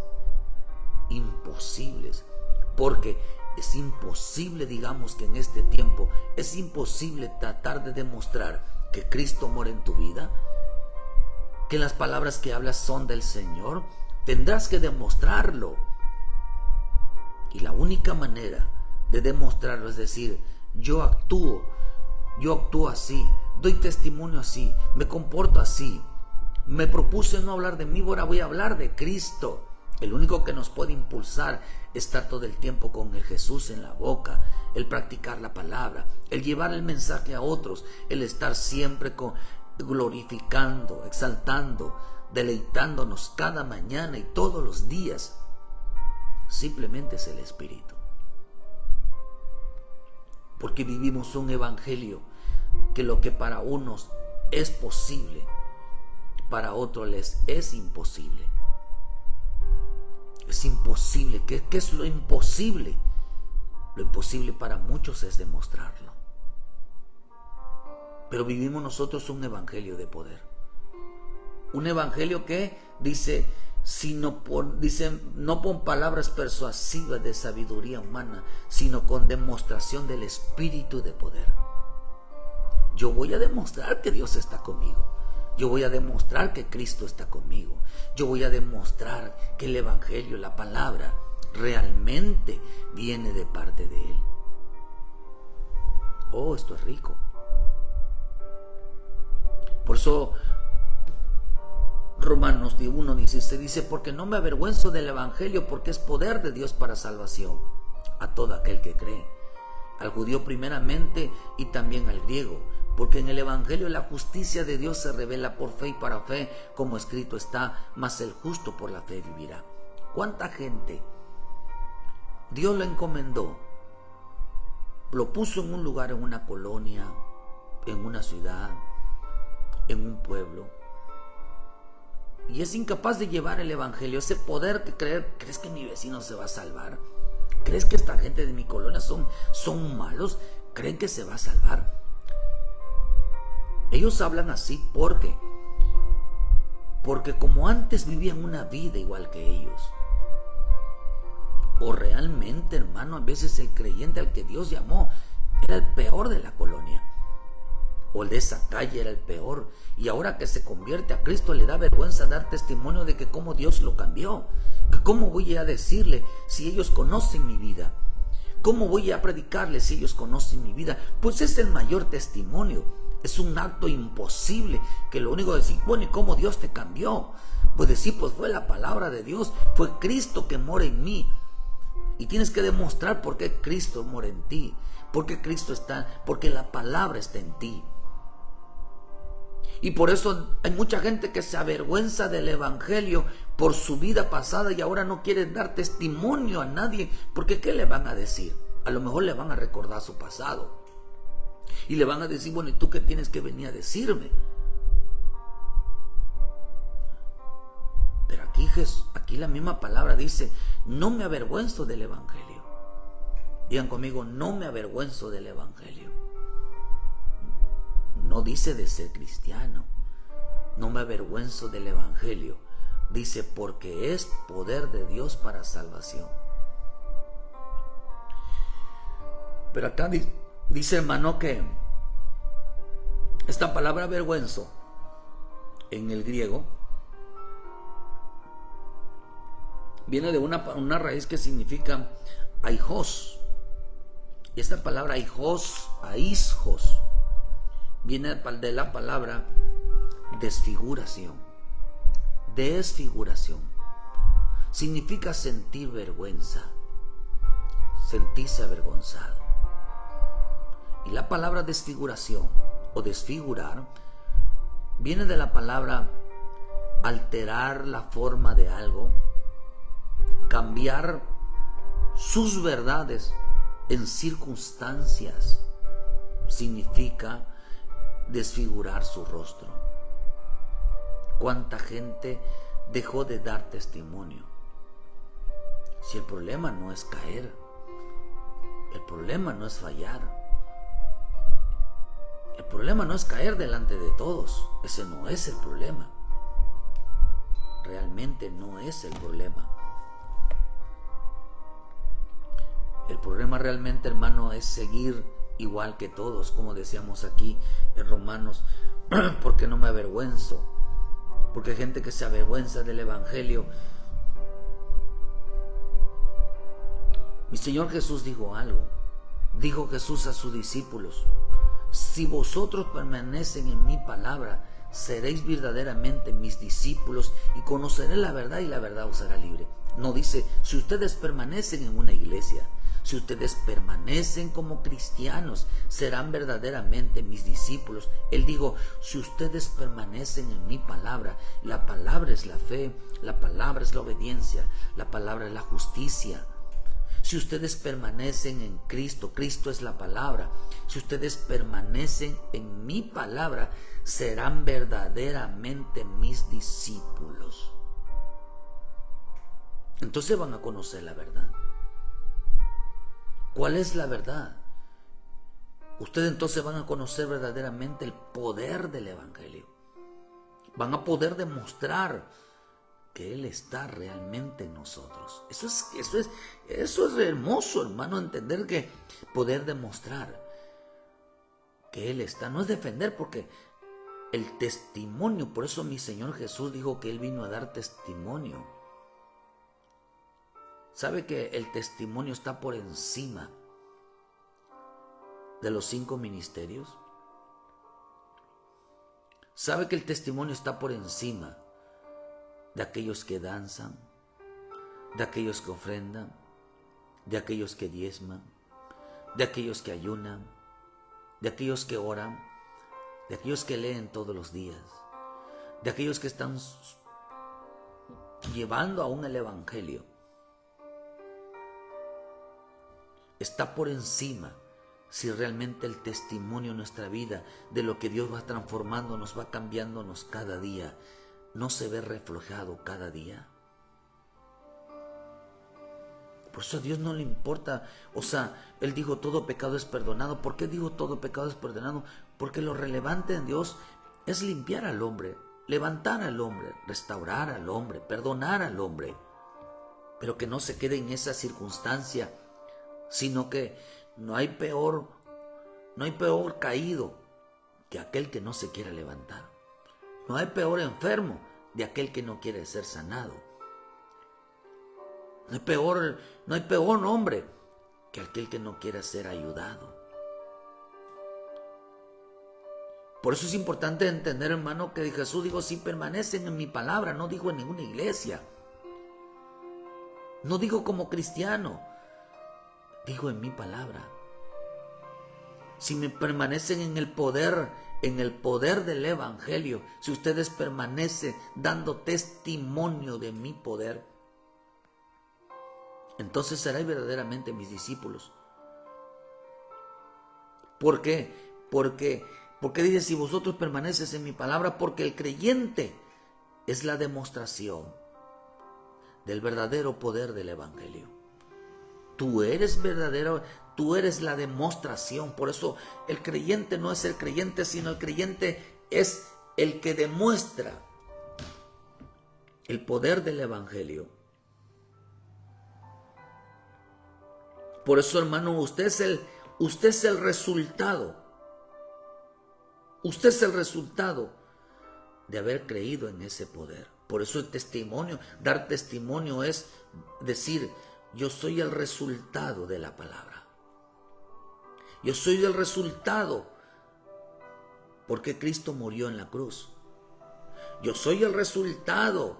porque es imposible, digamos que en este tiempo, es imposible tratar de demostrar que Cristo mora en tu vida, que las palabras que hablas son del Señor. Tendrás que demostrarlo. Y la única manera de demostrarlo es decir, yo actúo así, doy testimonio así, me comporto así. Me propuse no hablar de mí, ahora voy a hablar de Cristo. El único que nos puede impulsar es estar todo el tiempo con el Jesús en la boca, el practicar la palabra, el llevar el mensaje a otros, el estar siempre glorificando, exaltando, deleitándonos cada mañana y todos los días. Simplemente es el Espíritu. Porque vivimos un evangelio que lo que para unos es posible, para otros les es imposible. Es imposible. ¿Qué es lo imposible? Lo imposible para muchos es demostrarlo. Pero vivimos nosotros un evangelio de poder. Un evangelio que dice, no con palabras persuasivas de sabiduría humana, sino con demostración del Espíritu de poder. Yo voy a demostrar que Dios está conmigo. Yo voy a demostrar que Cristo está conmigo. Yo voy a demostrar que el evangelio, la palabra, realmente viene de parte de Él. Oh, esto es rico. Por eso Romanos 1:16 dice, porque no me avergüenzo del evangelio, porque es poder de Dios para salvación a todo aquel que cree, al judío primeramente y también al griego, porque en el evangelio la justicia de Dios se revela por fe y para fe, como escrito está, mas el justo por la fe vivirá. ¿Cuánta gente Dios lo encomendó? Lo puso en un lugar, en una colonia, en una ciudad, en un pueblo, y es incapaz de llevar el evangelio, ese poder que ¿crees que mi vecino se va a salvar? ¿Crees que esta gente de mi colonia son malos? ¿Creen que se va a salvar? Ellos hablan así porque como antes vivían una vida igual que ellos, o realmente, hermano, a veces el creyente al que Dios llamó era el peor de la colonia, o el de esa calle era el peor, y ahora que se convierte a Cristo le da vergüenza dar testimonio de que cómo Dios lo cambió. Que cómo voy a decirle si ellos conocen mi vida, cómo voy a predicarles si ellos conocen mi vida. Pues es el mayor testimonio. Es un acto imposible que lo único de decir, bueno, ¿y cómo Dios te cambió? Pues decir, pues fue la palabra de Dios, fue Cristo que mora en mí. Y tienes que demostrar por qué Cristo mora en ti, porque la palabra está en ti. Y por eso hay mucha gente que se avergüenza del evangelio por su vida pasada y ahora no quiere dar testimonio a nadie, porque ¿qué le van a decir? A lo mejor le van a recordar su pasado y le van a decir, bueno, ¿y tú qué tienes que venir a decirme? Pero aquí la misma palabra dice, no me avergüenzo del evangelio. Digan conmigo, no me avergüenzo del evangelio. No dice de ser cristiano, no me avergüenzo del evangelio. Dice, porque es poder de Dios para salvación. Pero acá dice, hermano, que esta palabra avergüenzo en el griego viene de una raíz que significa aijos. Y esta palabra aishos viene de la palabra desfiguración. Desfiguración significa sentir vergüenza, sentirse avergonzado. Y la palabra desfiguración o desfigurar viene de la palabra alterar la forma de algo, cambiar sus verdades en circunstancias. Significa desfigurar su rostro. ¿Cuánta gente dejó de dar testimonio? Si el problema no es caer, el problema no es fallar, el problema no es caer delante de todos. Ese no es el problema. Realmente no es el problema. El problema realmente, hermano, es seguir igual que todos, como decíamos aquí en Romanos, porque no me avergüenzo, porque hay gente que se avergüenza del evangelio. Mi Señor Jesús dijo algo. Dijo Jesús a sus discípulos: si vosotros permanecen en mi palabra, seréis verdaderamente mis discípulos y conoceréis la verdad y la verdad os hará libre. No dice si ustedes permanecen en una iglesia. Si ustedes permanecen como cristianos, serán verdaderamente mis discípulos. Él dijo, si ustedes permanecen en mi palabra, la palabra es la fe, la palabra es la obediencia, la palabra es la justicia. Si ustedes permanecen en Cristo, Cristo es la palabra. Si ustedes permanecen en mi palabra, serán verdaderamente mis discípulos. entonces van a conocer la verdad. ¿Cuál es la verdad? Ustedes entonces van a conocer verdaderamente el poder del Evangelio. Van a poder demostrar que Él está realmente en nosotros. Eso es hermoso, hermano, entender que poder demostrar que Él está. No es defender, porque el testimonio, por eso mi Señor Jesús dijo que Él vino a dar testimonio. ¿Sabe que el testimonio está por encima de los 5 ministerios? ¿Sabe que el testimonio está por encima de aquellos que danzan, de aquellos que ofrendan, de aquellos que diezman, de aquellos que ayunan, de aquellos que oran, de aquellos que leen todos los días, de aquellos que están llevando aún el Evangelio? Está por encima si realmente el testimonio en nuestra vida de lo que Dios va transformándonos, va cambiándonos cada día, no se ve reflejado cada día. Por eso a Dios no le importa, Él dijo todo pecado es perdonado. ¿Por qué dijo todo pecado es perdonado? Porque lo relevante en Dios es limpiar al hombre, levantar al hombre, restaurar al hombre, perdonar al hombre, pero que no se quede en esa circunstancia, sino que no hay peor caído que aquel que no se quiere levantar. No hay peor enfermo de aquel que no quiere ser sanado. No hay peor hombre que aquel que no quiere ser ayudado. Por eso es importante entender, hermano, que Jesús dijo, si permanecen en mi palabra, no dijo en ninguna iglesia, no dijo como cristiano, dijo en mi palabra. Si me permanecen en el poder del Evangelio, si ustedes permanecen dando testimonio de mi poder, entonces seréis verdaderamente mis discípulos. ¿Por qué? Porque dice, si vosotros permaneces en mi palabra, porque el creyente es la demostración del verdadero poder del Evangelio. Tú eres verdadero, tú eres la demostración. Por eso el creyente no es el creyente, sino el creyente es el que demuestra el poder del Evangelio. Por eso, hermano, usted es el resultado. Usted es el resultado de haber creído en ese poder. Por eso el testimonio, dar testimonio es decir, yo soy el resultado de la palabra. Yo soy el resultado porque Cristo murió en la cruz. Yo soy el resultado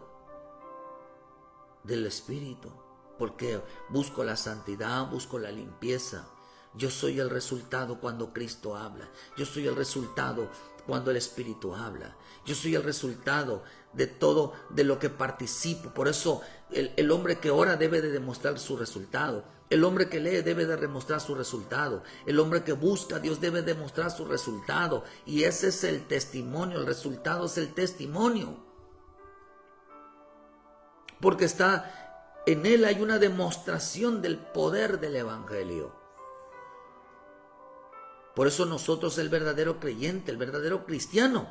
del Espíritu porque busco la santidad, busco la limpieza. Yo soy el resultado cuando Cristo habla. Yo soy el resultado cuando el Espíritu habla. Yo soy el resultado de todo de lo que participo. Por eso el hombre que ora debe de demostrar su resultado. El hombre que lee debe de demostrar su resultado. El hombre que busca a Dios debe demostrar su resultado. Y ese es el testimonio. El resultado es el testimonio. Porque en él hay una demostración del poder del Evangelio. Por eso nosotros, el verdadero creyente, el verdadero cristiano,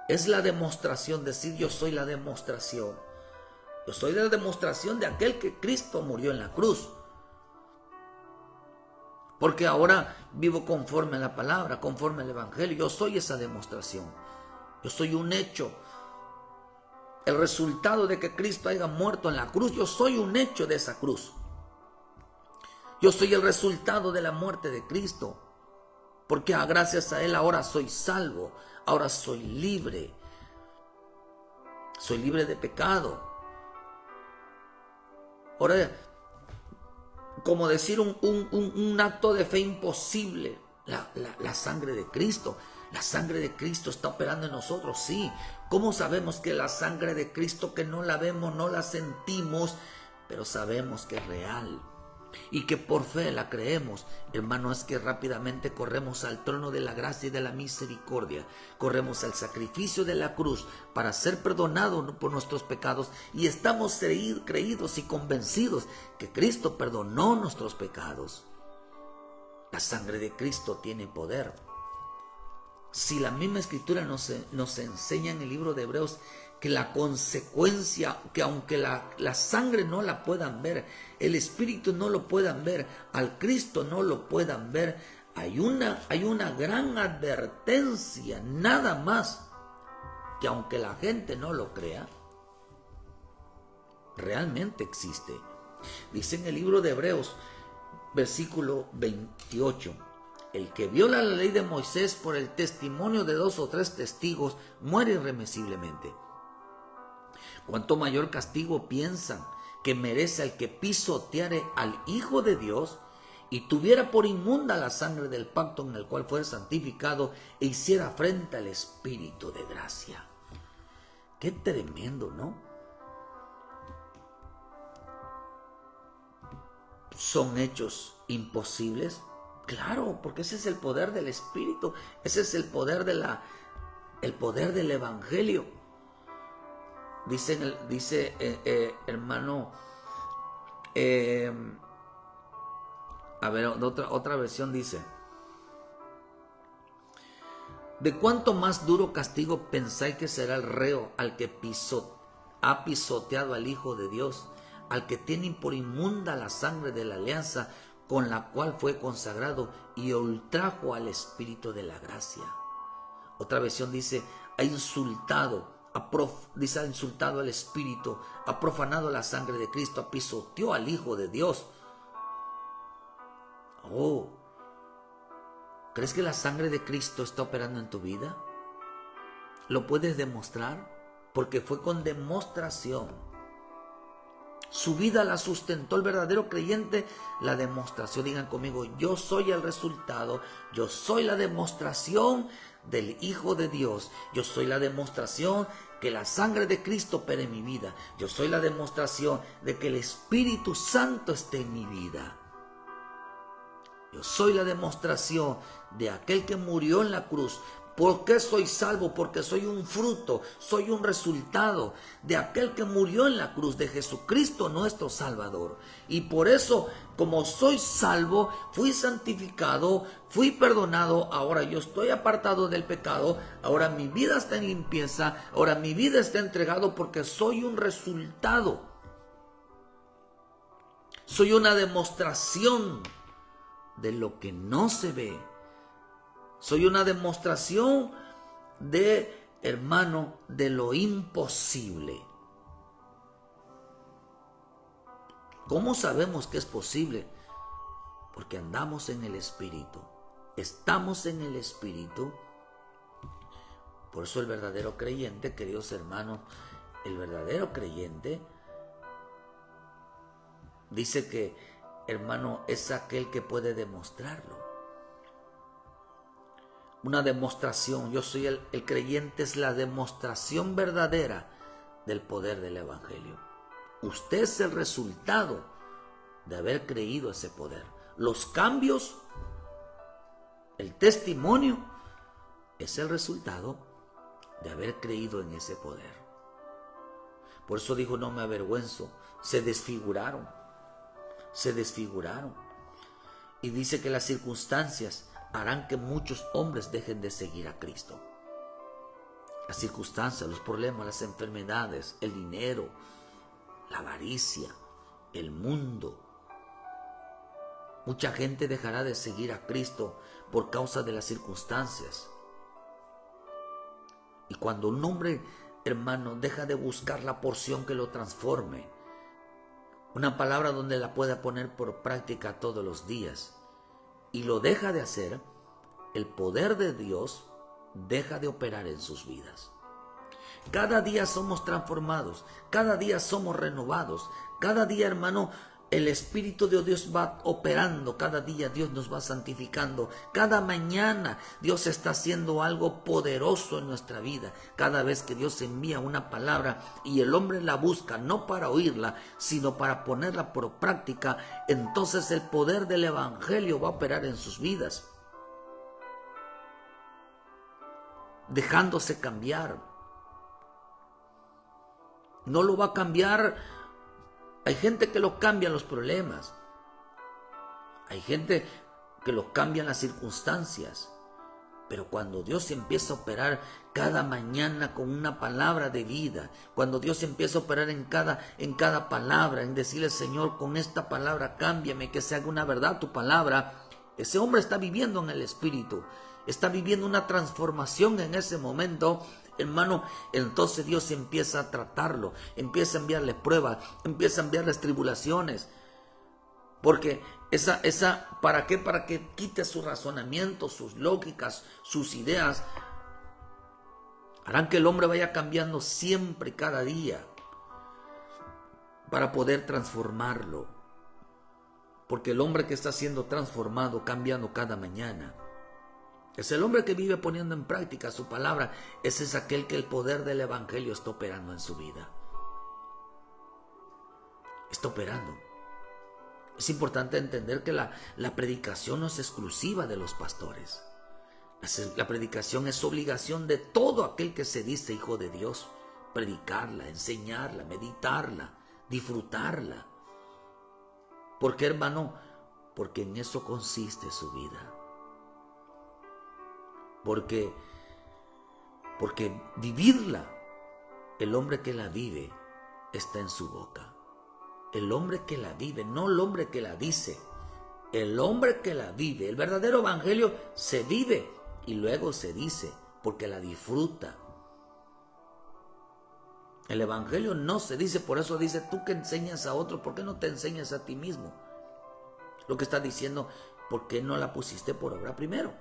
es la demostración, decir yo soy la demostración. Yo soy la demostración de aquel que Cristo murió en la cruz. Porque ahora vivo conforme a la palabra, conforme al Evangelio. Yo soy esa demostración. Yo soy un hecho. El resultado de que Cristo haya muerto en la cruz, yo soy un hecho de esa cruz. Yo soy el resultado de la muerte de Cristo. Porque gracias a Él ahora soy salvo. Ahora soy libre. Soy libre de pecado. Ahora, como decir un acto de fe imposible. La sangre de Cristo. La sangre de Cristo está operando en nosotros, sí. ¿Cómo sabemos que la sangre de Cristo, que no la vemos, no la sentimos, pero sabemos que es real? y que por fe la creemos, hermano, es que rápidamente corremos al trono de la gracia y de la misericordia, corremos al sacrificio de la cruz para ser perdonados por nuestros pecados, y estamos creídos y convencidos que Cristo perdonó nuestros pecados. La sangre de Cristo tiene poder. Si la misma Escritura nos enseña en el libro de Hebreos que la consecuencia, que aunque la sangre no la puedan ver, el Espíritu no lo puedan ver, al Cristo no lo puedan ver, hay una gran advertencia, nada más, que aunque la gente no lo crea, realmente existe. Dice en el libro de Hebreos, versículo 28, el que viola la ley de Moisés por el testimonio de 2 o 3 testigos muere irremisiblemente. ¿Cuánto mayor castigo piensan que merece el que pisoteare al Hijo de Dios y tuviera por inmunda la sangre del pacto en el cual fue santificado e hiciera afrenta al Espíritu de gracia? Qué tremendo, ¿no? ¿Son hechos imposibles? Claro, porque ese es el poder del Espíritu, ese es el poder el poder del Evangelio. Dice hermano, a ver, otra versión dice: ¿de cuánto más duro castigo pensáis que será el reo al que ha pisoteado al Hijo de Dios, al que tiene por inmunda la sangre de la alianza con la cual fue consagrado y ultrajo al Espíritu de la gracia? Otra versión dice: ha insultado al Espíritu, ha profanado la sangre de Cristo, pisoteó al Hijo de Dios. Oh, ¿crees que la sangre de Cristo está operando en tu vida? ¿Lo puedes demostrar? Porque fue con demostración. Su vida la sustentó el verdadero creyente, la demostración. Digan conmigo: yo soy el resultado, yo soy la demostración del Hijo de Dios. Yo soy la demostración que la sangre de Cristo opera en mi vida. Yo soy la demostración de que el Espíritu Santo esté en mi vida. Yo soy la demostración de aquel que murió en la cruz. ¿Por qué soy salvo? Porque soy un fruto, soy un resultado de aquel que murió en la cruz, de Jesucristo nuestro Salvador. Y por eso, como soy salvo, fui santificado, fui perdonado, ahora yo estoy apartado del pecado, ahora mi vida está en limpieza, ahora mi vida está entregado porque soy un resultado. Soy una demostración de lo que no se ve. Soy una demostración de, hermano, de lo imposible. ¿Cómo sabemos que es posible? Porque andamos en el Espíritu. Estamos en el Espíritu. Por eso el verdadero creyente, queridos hermanos, el verdadero creyente dice que, hermano, es aquel que puede demostrarlo. Una demostración. Yo soy el creyente, es la demostración verdadera del poder del Evangelio. Usted es el resultado de haber creído ese poder. Los cambios, el testimonio, es el resultado de haber creído en ese poder. Por eso dijo: no me avergüenzo. Se desfiguraron. Y dice que las circunstancias harán que muchos hombres dejen de seguir a Cristo. Las circunstancias, los problemas, las enfermedades, el dinero, la avaricia, el mundo. Mucha gente dejará de seguir a Cristo por causa de las circunstancias. Y cuando un hombre, hermano, deja de buscar la porción que lo transforme, una palabra donde la pueda poner por práctica todos los días, y lo deja de hacer, el poder de Dios deja de operar en sus vidas. Cada día somos transformados, cada día somos renovados, cada día, hermano, el Espíritu de Dios va operando. Cada día Dios nos va santificando. Cada mañana Dios está haciendo algo poderoso en nuestra vida. Cada vez que Dios envía una palabra y el hombre la busca, no para oírla, sino para ponerla por práctica, entonces el poder del Evangelio va a operar en sus vidas, dejándose cambiar. No lo va a cambiar. Hay gente que lo cambian los problemas. Hay gente que lo cambian las circunstancias. Pero cuando Dios empieza a operar cada mañana con una palabra de vida, cuando Dios empieza a operar en cada palabra, en decirle: Señor, con esta palabra cámbiame, que se haga una verdad tu palabra, ese hombre está viviendo en el Espíritu, está viviendo una transformación en ese momento. Hermano, entonces Dios empieza a tratarlo, empieza a enviarle pruebas, empieza a enviarle tribulaciones. Porque ¿para qué? Para que quite su razonamiento, sus lógicas, sus ideas. Harán que el hombre vaya cambiando siempre y cada día para poder transformarlo. Porque el hombre que está siendo transformado, cambiando cada mañana, es el hombre que vive poniendo en práctica su palabra. Ese es aquel que el poder del Evangelio está operando en su vida. Está operando. Es importante entender que la predicación no es exclusiva de los pastores. La predicación es obligación de todo aquel que se dice hijo de Dios. Predicarla, enseñarla, meditarla, disfrutarla. ¿Por qué, hermano? Porque en eso consiste su vida. Porque vivirla, el hombre que la vive está en su boca. El hombre que la vive, no el hombre que la dice. El hombre que la vive. El verdadero evangelio se vive y luego se dice, porque la disfruta. El evangelio no se dice, por eso dice: tú que enseñas a otro, ¿por qué no te enseñas a ti mismo? Lo que está diciendo: ¿por qué no la pusiste por obra primero?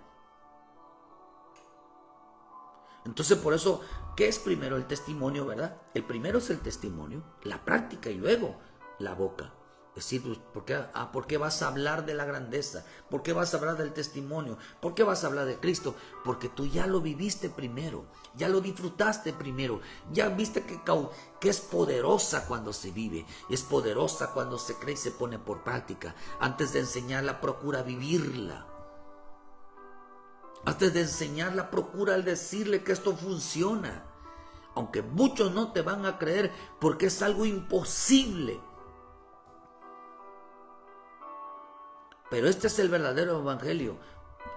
Entonces, por eso, ¿qué es primero? El testimonio, ¿verdad? El primero es el testimonio, la práctica, y luego la boca. Es decir, ¿por qué vas a hablar de la grandeza? ¿Por qué vas a hablar del testimonio? ¿Por qué vas a hablar de Cristo? Porque tú ya lo viviste primero, ya lo disfrutaste primero, ya viste que es poderosa cuando se vive, es poderosa cuando se cree y se pone por práctica. Antes de enseñarla, procura vivirla. Antes de enseñarla, procura el decirle que esto funciona. Aunque muchos no te van a creer porque es algo imposible. Pero este es el verdadero evangelio.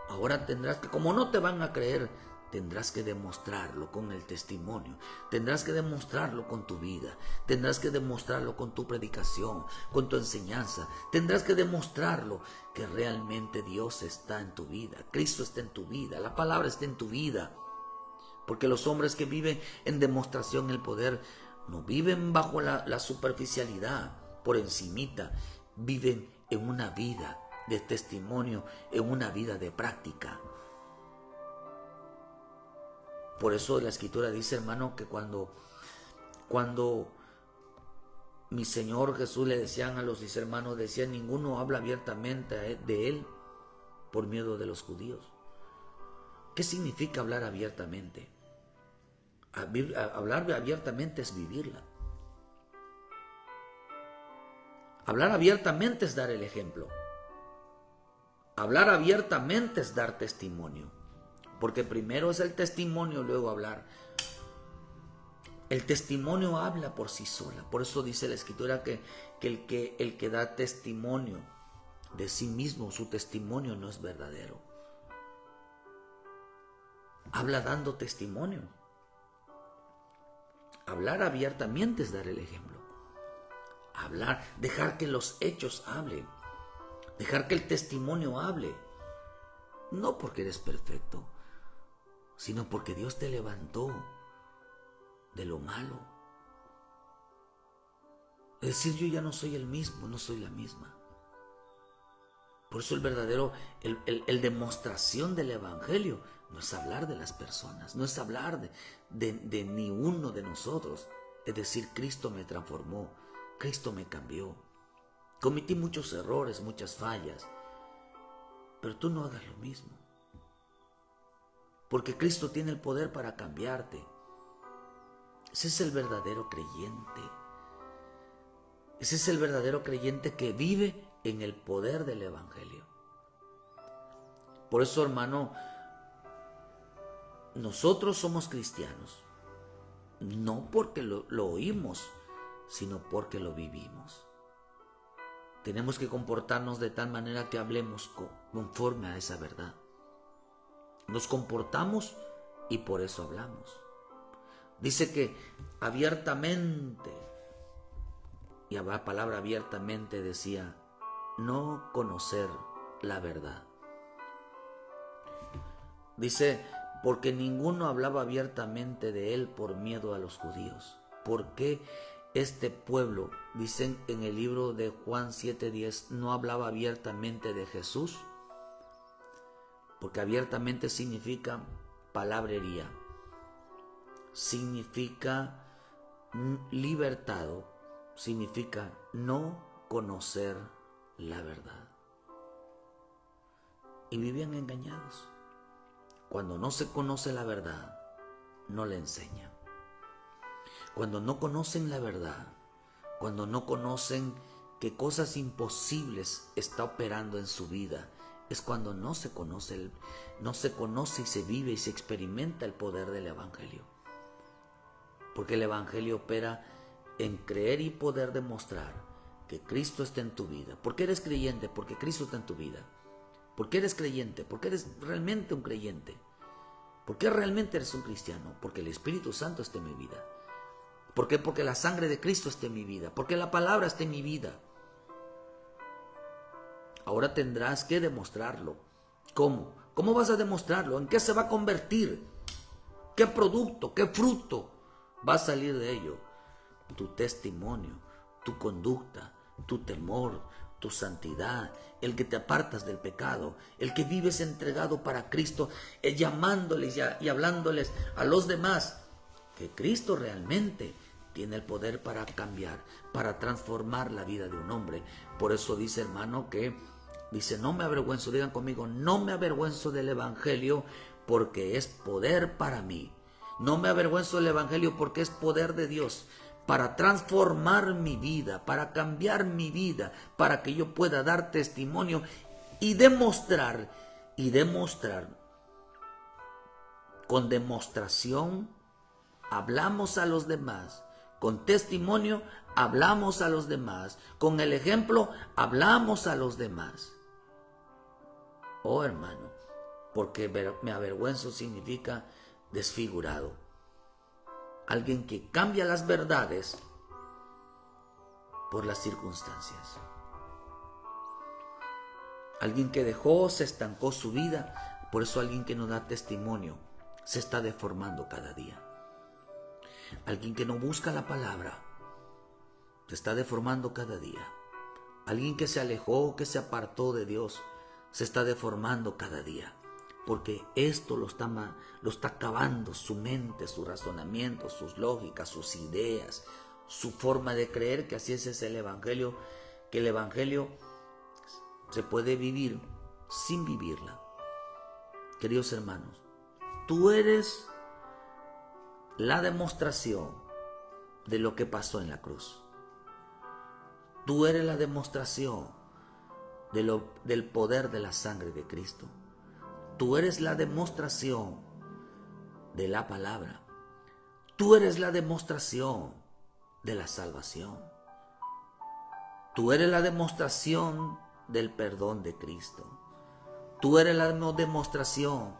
Ahora tendrás que, como no te van a creer, tendrás que demostrarlo con el testimonio. Tendrás que demostrarlo con tu vida. Tendrás que demostrarlo con tu predicación, con tu enseñanza. Tendrás que demostrarlo que realmente Dios está en tu vida. Cristo está en tu vida. La palabra está en tu vida. Porque los hombres que viven en demostración el poder no viven bajo la superficialidad, por encimita. Viven en una vida de testimonio, en una vida de práctica. Por eso la Escritura dice, hermano, que cuando mi Señor Jesús le decían a los hermanos, decían: ninguno habla abiertamente de Él por miedo de los judíos. ¿Qué significa hablar abiertamente? Hablar abiertamente es vivirla. Hablar abiertamente es dar el ejemplo. Hablar abiertamente es dar testimonio. Porque primero es el testimonio, luego hablar. El testimonio habla por sí sola. Por eso dice la Escritura que el que da testimonio de sí mismo, su testimonio no es verdadero. Habla dando testimonio. Hablar abiertamente es dar el ejemplo. Hablar, dejar que los hechos hablen. Dejar que el testimonio hable. No porque eres perfecto, sino porque Dios te levantó de lo malo. Es decir, yo ya no soy el mismo, no soy la misma. Por eso el verdadero, el demostración del evangelio no es hablar de las personas, no es hablar de ni uno de nosotros. Es decir, Cristo me transformó, Cristo me cambió. Cometí muchos errores, muchas fallas, pero tú no hagas lo mismo. Porque Cristo tiene el poder para cambiarte. Ese es el verdadero creyente. Ese es el verdadero creyente que vive en el poder del Evangelio. Por eso, hermano, nosotros somos cristianos, no porque lo oímos, sino porque lo vivimos. Tenemos que comportarnos de tal manera que hablemos conforme a esa verdad. Nos comportamos y por eso hablamos. Dice que abiertamente, y la palabra abiertamente decía, no conocer la verdad. Dice, porque ninguno hablaba abiertamente de él por miedo a los judíos. ¿Por qué este pueblo, dicen en el libro de Juan 7:10, no hablaba abiertamente de Jesús? Porque abiertamente significa palabrería, significa libertado, significa no conocer la verdad. Y vivían engañados. Cuando no se conoce la verdad, no la enseñan. Cuando no conocen la verdad, cuando no conocen que cosas imposibles está operando en su vida, es cuando no se conoce y se vive y se experimenta el poder del Evangelio. Porque el Evangelio opera en creer y poder demostrar que Cristo está en tu vida. ¿Por qué eres creyente? Porque Cristo está en tu vida. ¿Por qué eres creyente? Porque eres realmente un creyente. ¿Por qué realmente eres un cristiano? Porque el Espíritu Santo está en mi vida. ¿Por qué? Porque la sangre de Cristo está en mi vida. Porque la palabra está en mi vida. Ahora tendrás que demostrarlo. ¿Cómo? ¿Cómo vas a demostrarlo? ¿En qué se va a convertir? ¿Qué producto, qué fruto va a salir de ello? Tu testimonio, tu conducta, tu temor, tu santidad, el que te apartas del pecado, el que vives entregado para Cristo, llamándoles y hablándoles a los demás que Cristo realmente tiene el poder para cambiar, para transformar la vida de un hombre. Por eso dice, hermano, que dice, no me avergüenzo, digan conmigo, no me avergüenzo del Evangelio porque es poder para mí. No me avergüenzo del Evangelio porque es poder de Dios para transformar mi vida, para cambiar mi vida, para que yo pueda dar testimonio y demostrar con demostración hablamos a los demás, con testimonio hablamos a los demás, con el ejemplo hablamos a los demás. Oh, hermano, porque me avergüenzo significa desfigurado. Alguien que cambia las verdades por las circunstancias. Alguien que se estancó su vida. Por eso alguien que no da testimonio se está deformando cada día. Alguien que no busca la palabra se está deformando cada día. Alguien que se alejó, que se apartó de Dios, se está deformando cada día. Porque esto lo está acabando su mente, su razonamiento, sus lógicas, sus ideas, su forma de creer que así es el Evangelio, que el Evangelio se puede vivir sin vivirla. Queridos hermanos, tú eres la demostración de lo que pasó en la cruz. Tú eres la demostración del poder de la sangre de Cristo. Tú eres la demostración de la palabra. Tú eres la demostración de la salvación. Tú eres la demostración del perdón de Cristo. Tú eres la demostración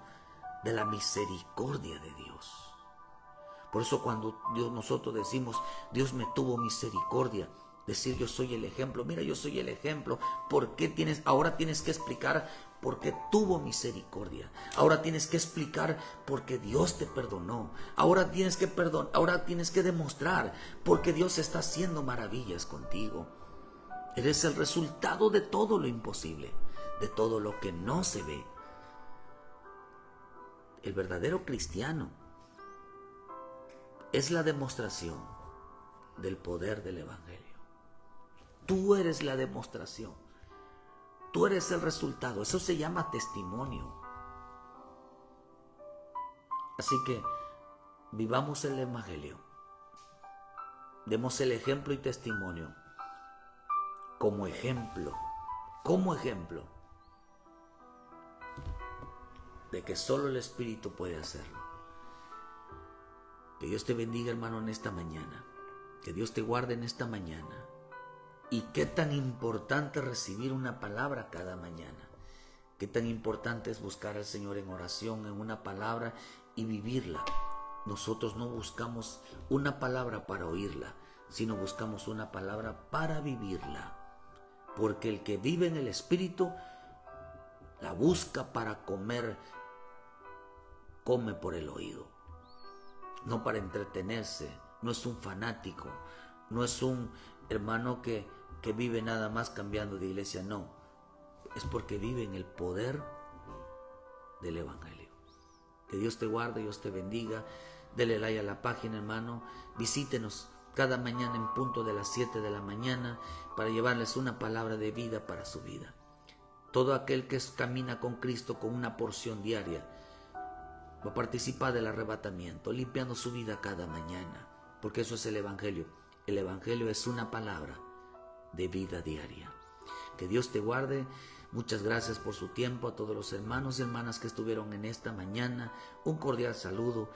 de la misericordia de Dios. Por eso cuando nosotros decimos, Dios me tuvo misericordia, decir yo soy el ejemplo. Mira, yo soy el ejemplo. ¿Por qué ahora tienes que explicar por qué tuvo misericordia? Ahora tienes que explicar por qué Dios te perdonó. Ahora tienes que demostrar por qué Dios está haciendo maravillas contigo. Eres el resultado de todo lo imposible, de todo lo que no se ve. El verdadero cristiano es la demostración del poder del Evangelio. Tú eres la demostración. Tú eres el resultado. Eso se llama testimonio. Así que vivamos el Evangelio. Demos el ejemplo y testimonio. Como ejemplo de que solo el Espíritu puede hacerlo. Que Dios te bendiga, hermano, en esta mañana. Que Dios te guarde en esta mañana. Y qué tan importante es recibir una palabra cada mañana. Qué tan importante es buscar al Señor en oración, en una palabra y vivirla. Nosotros no buscamos una palabra para oírla, sino buscamos una palabra para vivirla. Porque el que vive en el Espíritu la busca para comer, come por el oído. No para entretenerse, no es un fanático, no es un hermano que vive nada más cambiando de iglesia, no. Es porque vive en el poder del Evangelio. Que Dios te guarde, Dios te bendiga. Dele like a la página, hermano. Visítenos cada mañana en punto de las 7 de la mañana para llevarles una palabra de vida para su vida. Todo aquel que camina con Cristo con una porción diaria va a participar del arrebatamiento, limpiando su vida cada mañana, porque eso es el Evangelio. El Evangelio es una palabra de vida diaria. Que Dios te guarde. Muchas gracias por su tiempo. A todos los hermanos y hermanas que estuvieron en esta mañana, un cordial saludo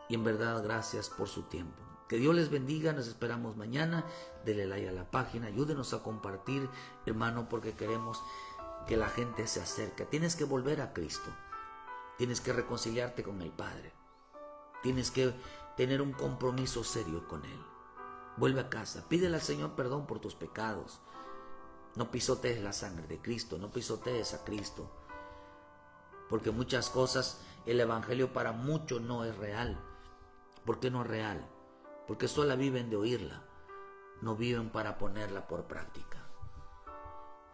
y en verdad gracias por su tiempo. Que Dios les bendiga. Nos esperamos mañana. Dele like a la página, ayúdenos a compartir, hermano, porque queremos que la gente se acerque. Tienes que volver a Cristo. Tienes que reconciliarte con el Padre. Tienes que tener un compromiso serio con Él. Vuelve a casa. Pídele al Señor perdón por tus pecados. No pisotees la sangre de Cristo. No pisotees a Cristo. Porque muchas cosas, el Evangelio para muchos no es real. ¿Por qué no es real? Porque solo viven de oírla. No viven para ponerla por práctica.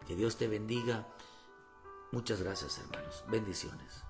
Que Dios te bendiga. Muchas gracias, hermanos. Bendiciones.